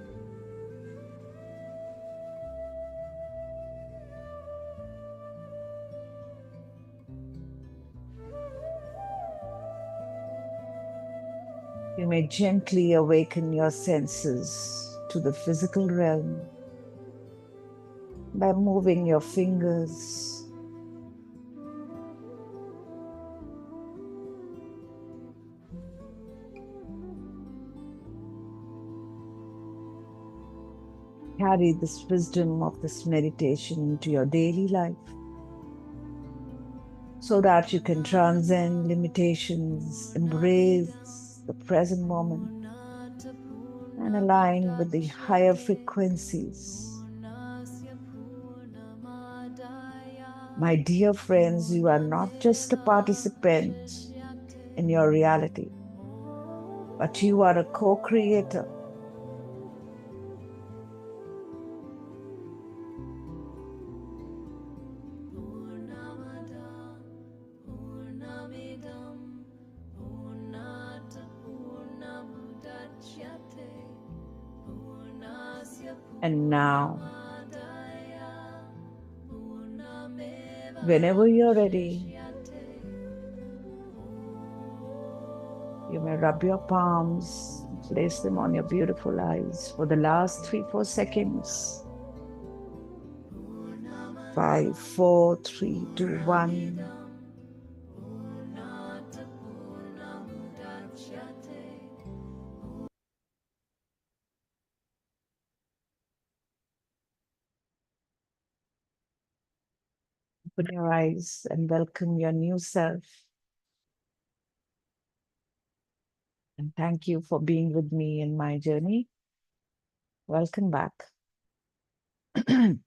You may gently awaken your senses to the physical realm by moving your fingers, carry this wisdom of this meditation into your daily life so that you can transcend limitations, embrace the present moment, and align with the higher frequencies. My dear friends, you are not just a participant in your reality, but you are a co-creator. And now, whenever you're ready, you may rub your palms, place them on your beautiful eyes for the last 3-4 seconds. 5, 4, 3, 2, 1. Open your eyes and welcome your new self. And thank you for being with me in my journey. Welcome back. It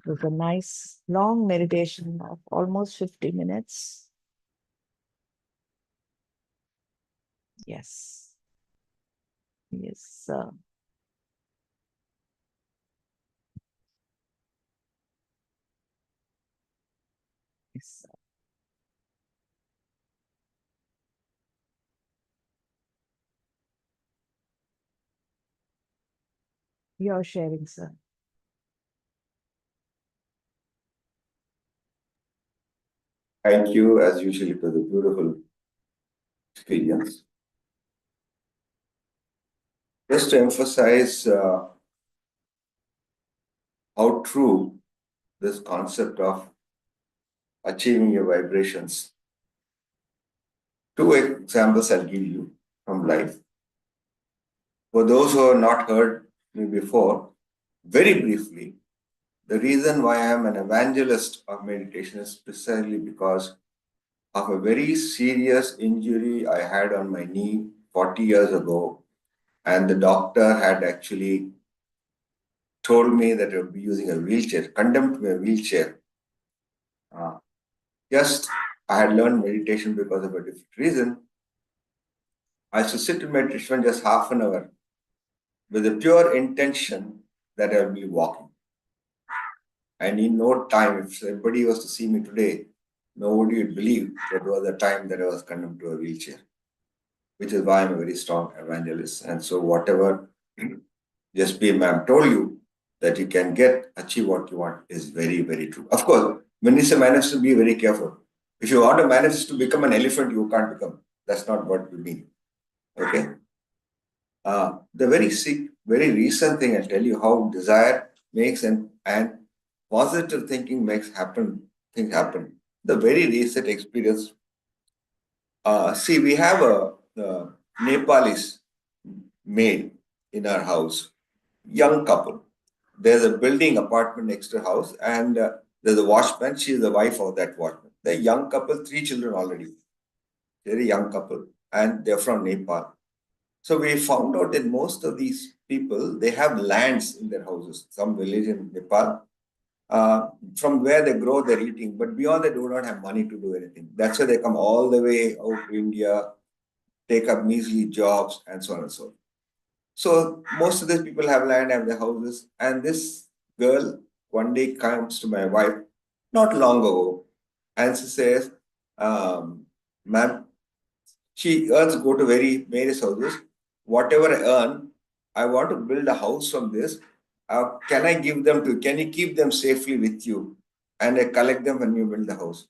was a nice long meditation of almost 50 minutes. Yes. Yes. Yes. You're sharing, sir. Thank you, as usual, for the beautiful experience. Just to emphasize how true this concept of achieving your vibrations. Two examples I'll give you from life. For those who have not heard me before, very briefly, the reason why I am an evangelist of meditation is precisely because of a very serious injury I had on my knee 40 years ago. And the doctor had actually told me that I would be using a wheelchair, condemned to a wheelchair. Uh, just I had learned meditation because of a different reason. I used to sit in meditation just half an hour with the pure intention that I will be walking. And in no time, if somebody was to see me today, nobody would believe that was the time that I was condemned to a wheelchair, which is why I'm a very strong evangelist. And so, whatever just be ma'am told you that you can achieve what you want is very, very true. Of course, when you say manifest, to be very careful. If you want to manifest to become an elephant, you can't become. That's not what we mean. Okay. The very recent thing I'll tell you how desire makes and positive thinking makes things happen. The very recent experience. See, we have a Nepalese maid in our house, young couple. There's a building apartment next to the house, and There's a watchman, she is the wife of that watchman. The young couple, 3 children already, very young couple, and they're from Nepal. So we found out that most of these people, they have lands in their houses, some village in Nepal, from where they grow their eating, but beyond they do not have money to do anything. That's why they come all the way out to India, take up measly jobs, and so on and so forth. So most of these people have land, have their houses, and this girl one day comes to my wife not long ago, and she says, "Ma'am, she earns go to various houses. Whatever I earn, I want to build a house from this. Can I give them to? Can you keep them safely with you, and I collect them when you build the house?"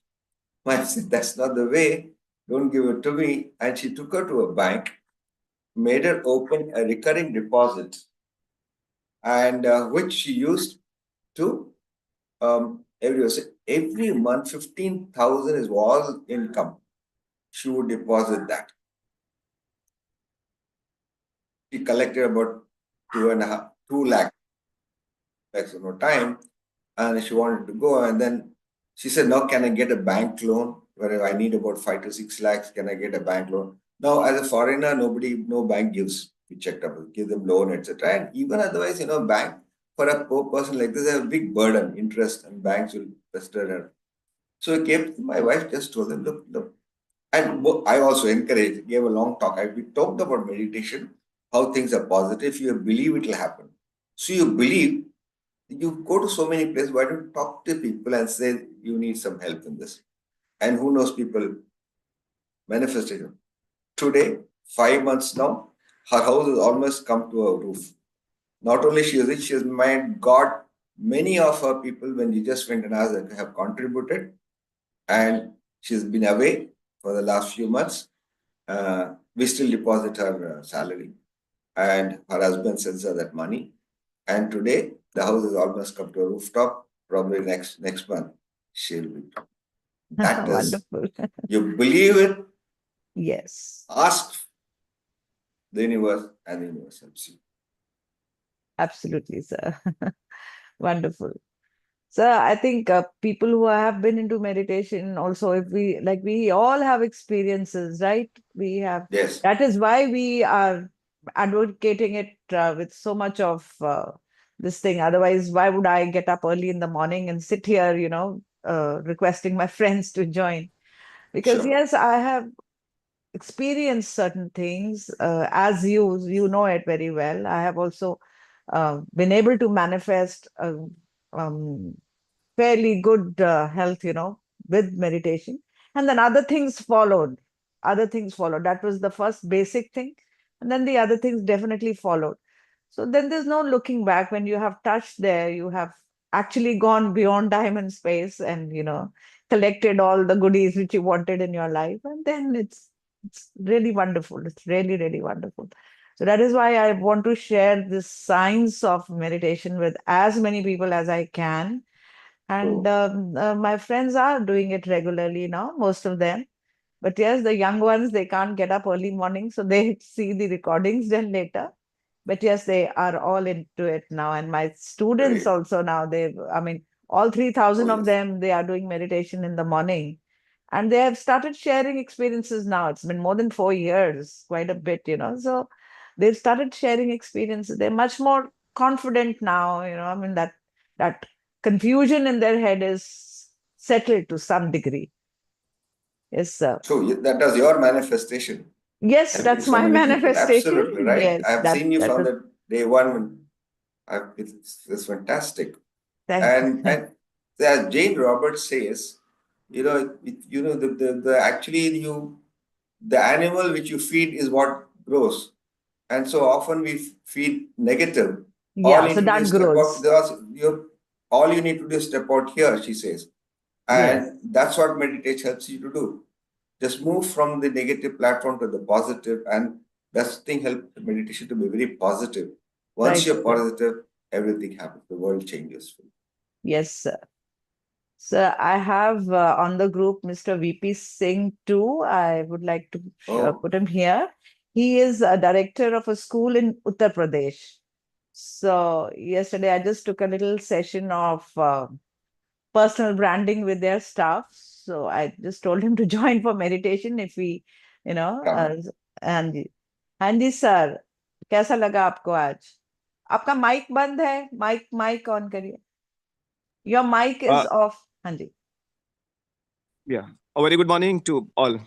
I said, "That's not the way. Don't give it to me." And she took her to a bank, made her open a recurring deposit, and which she used to every month 15,000 is all income. She would deposit that. She collected about 2 lakhs no time, and she wanted to go. And then she said, "Now, can I get a bank loan? Where I need about 5 to 6 lakhs, can I get a bank loan?" Now, as a foreigner, no bank gives. We checked up, give them loan, etc. And even otherwise, bank for a poor person like this, they have a big burden, interest, and banks will pester her. So I came, my wife just told them, look, and I also encouraged, gave a long talk. We talked about meditation, how things are positive. You believe it will happen. So you believe, you go to so many places, why don't you talk to people and say you need some help in this? And who knows, people manifestation. Today, 5 months now, her house has almost come to a roof. Not only she is rich, she has made God, many of her people, when you just went and asked, have contributed, and she's been away for the last few months. We still deposit her salary, and her husband sends her that money. And today, the house has almost come to a rooftop. Probably next month, she'll be. That is, Wonderful. you believe it, Yes, ask the universe, and the universe helps you. absolutely, sir. Wonderful. So I think people who have been into meditation also, if we like, we all have experiences, right? We have. Yes. That is why we are advocating it with so much of this thing. Otherwise, why would I get up early in the morning and sit here, requesting my friends to join? Because Sure. yes, I have experienced certain things, as you know it very well. I have also been able to manifest um, fairly good health, with meditation. And then other things followed. Other things followed. That was the first basic thing. And then the other things definitely followed. So then there's no looking back. When you have touched there, you have actually gone beyond time and space and, collected all the goodies which you wanted in your life. And then it's really wonderful. It's really, really wonderful. So that is why I want to share this science of meditation with as many people as I can. And So, my friends are doing it regularly now, most of them. But yes, the young ones, they can't get up early morning, so they see the recordings then later. But yes, they are all into it now. And my students great. also now, I mean, all Oh, 3,000 of yes. them, they are doing meditation in the morning. And they have started sharing experiences now. It's been more than 4 years, quite a bit, So they've started sharing experiences. They're much more confident now, I mean, that confusion in their head is settled to some degree. Yes, sir. So that was your manifestation, Yes, helping that's so my many people. manifestation. Absolutely right. I Yes, have that seen you that from was. the day one. It's fantastic. Thank And as Jane Roberts says, the actually the animal which you feed is what grows. And so often we feed negative. All Yeah, you so need to do that is step out. grows. All you need to do is step out here, she says. Yes, And that's what meditation helps you to do. Just move from the negative platform to the positive, and that's the thing help the meditation to be very positive. Once right, you're sir. positive, everything happens. The world changes. Yes, sir. So I have on the group Mr. VP Singh too. I would like to Oh, put him here. He is a director of a school in Uttar Pradesh. So yesterday I just took a little session of personal branding with their staff. So I just told him to join for meditation if we, you know, Come. हाँ जी, हाँ जी sir, कैसा लगा आपको आज? आपका mic बंद है, mic mic on करिए. Your mic is Uh, off. हाँ जी, yeah. A very good morning to all,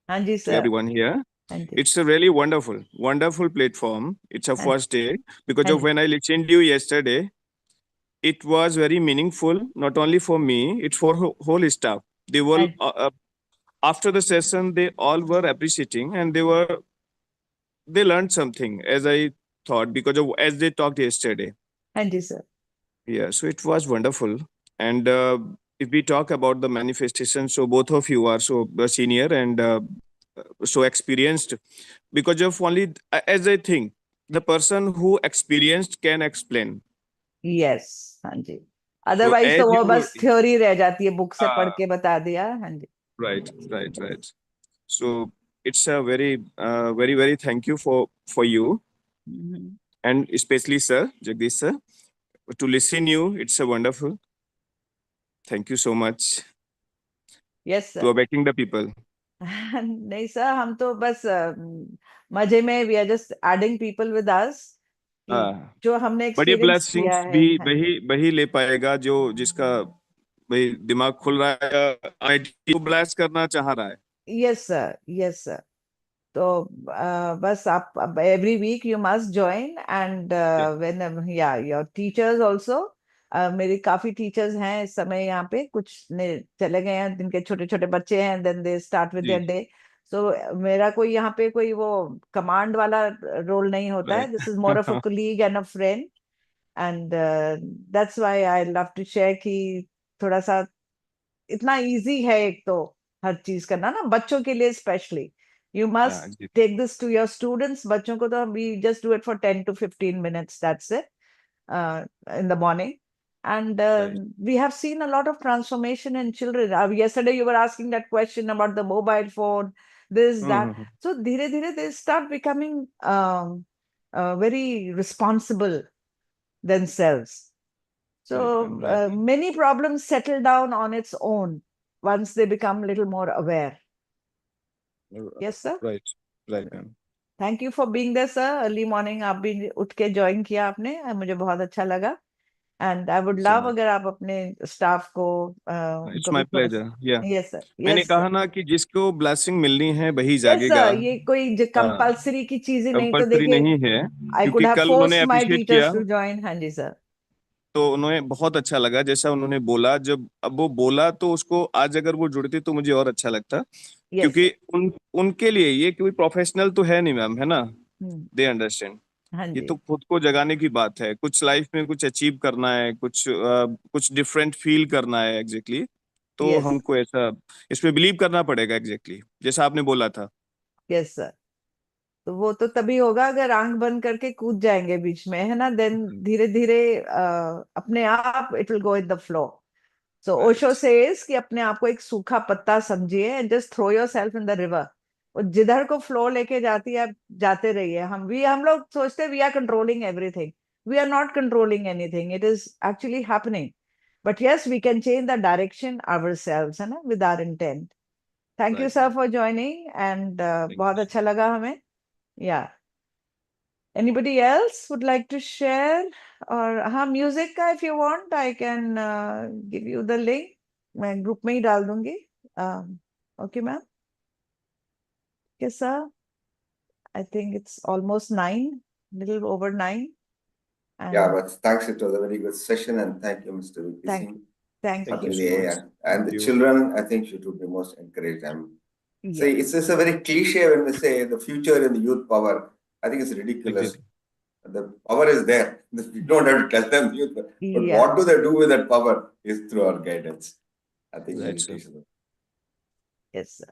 हाँ जी to सर, everyone here. हाँ जी, It's a really wonderful, wonderful platform. It's a हाँ first day because हाँ of ji, when I listened to you yesterday, it was very meaningful, not only for me, it's for whole staff. They हाँ were, after the session, they all were appreciating and they learned something as I thought because of as they talked yesterday. हाँ जी sir. Yeah, so it was wonderful. And if we talk about the manifestation, so both of you are so senior and so experienced because of only, as I think, the person who experienced can explain. Yes, हाँ जी. So otherwise as तो वो you were, बस theory रह जाती है, book से पढ़ uh, के बता दिया. हाँ जी. right, right, right. So it's a very, very, very thank you for you Mhm. and especially sir Jagdish sir to listen you. It's a wonderful. Thank you so much yes to sir. awakening the people. नहीं sir, हम तो बस मजे में we are just adding people with us कि हाँ, जो हमने बट ये एक्सपीरियंस किया ब्लेसिंग्स है. भी हाँ वही वही ले पाएगा जो जिसका भाई दिमाग खुल रहा है, आईटी को ब्लेस करना चाह रहा है. Yes sir, yes sir. तो बस आप every week you must join and Yeah. When या योर टीचर्स आल्सो. मेरी काफी टीचर्स हैं इस समय यहाँ पे, कुछ ने चले गए हैं जिनके छोटे छोटे बच्चे हैं, then they start with G. Their day. So मेरा कोई यहाँ पे कोई वो कमांड वाला रोल नहीं होता है. Right. This is more of a colleague and a friend. And that's why I love to share कि थोड़ा सा इतना इजी है एक तो हर चीज करना ना, बच्चों के लिए स्पेशली. यू हाँ मस्ट जी. Take this to your students. बच्चों को तो we just do it for 10 to 15 minutes, दैट्स इट, in the morning. And right. we have seen a lot of transformation in children. Yesterday you were asking that question about the mobile phone, this, that. Hmm. So धीरे धीरे they start becoming very responsible themselves. So right ma'am. Right. many problems settle down on its own once they become a little more aware. Yes, sir. Right. Right ma'am. Thank you for being there sir. Early morning आप भी उठ के join किया आपने, मुझे बहुत अच्छा लगा. And I would so love much. अगर आप अपने स्टाफ को इट्स उनको भी माय थोड़ा प्लेजर. या सा. यस सर, मैंने यस सर, कहा ना कि जिसको ब्लेसिंग मिलनी है वही यस जागेगा. सर. ये कोई कंपल्सरी की चीजें नहीं, तो कंपल्सरी देखिए नहीं है आई कुड क्योंकि हैव कल उन्होंने फोर्स्ड माय अप्रिशिएट किया टीचर्स टू ज्वाइन. हाँ जी सर. तो उन्हें बहुत अच्छा लगा जैसा उन्होंने बोला. जब अब वो बोला तो उसको आज अगर वो जुड़ती तो मुझे और अच्छा लगता यस क्योंकि सर. उनके लिए ये कोई प्रोफेशनल तो है नहीं मैम, है ना. They understand. हाँ ये जी. तो खुद को जगाने की बात है. कुछ लाइफ में कुछ अचीव करना है, कुछ डिफरेंट फील करना है एग्जैक्टली. तो यस, हमको ऐसा इसमें बिलीव करना पड़ेगा एग्जैक्टली जैसा आपने बोला था. Yes sir. तो वो तो तभी होगा अगर आंख बंद करके कूद जाएंगे बीच में, है ना. देन धीरे धीरे अपने आप it will go in the flow. So Osho right. Says कि अपने आप को एक सूखा पत्ता समझिए and just throw yourself in the river. वो जिधर को फ्लो लेके जाती है आप जाते रहिए. हम लोग सोचते we are controlling everything. We are not controlling anything. It is actually happening. But yes, we can change the direction ourselves, है ना, with our intent. Thank you right sir ma'am. For joining and thank बहुत अच्छा लगा हमें. या anybody else would like to share? और हाँ, music का if you want I can give you the link. मैं ग्रुप में ही डाल दूंगी. Okay ma'am. Yes sir. I think it's almost 9, little over 9. Yeah, And but thanks. It was a very good session, and thank you, Mr. VP thank Singh. thank thank you. you so Really, much. and Thank the you. children, I think, should be most encouraged. See, Yes, it's a very cliche when we say the future in the youth power. I think it's ridiculous. Exactly. The power is there. We don't have to tell them the youth, but yeah, what do they do with that power is through our guidance. I think we Right, need to sir. teach them. yes sir.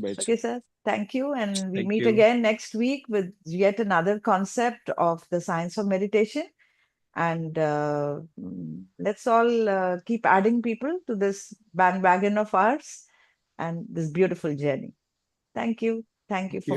Right, sir. Okay sir, thank you, and we Thank meet you. again next week with yet another concept of the science of meditation. And let's all keep adding people to this bandwagon of ours and this beautiful journey. Thank you. Thank you Thank for you.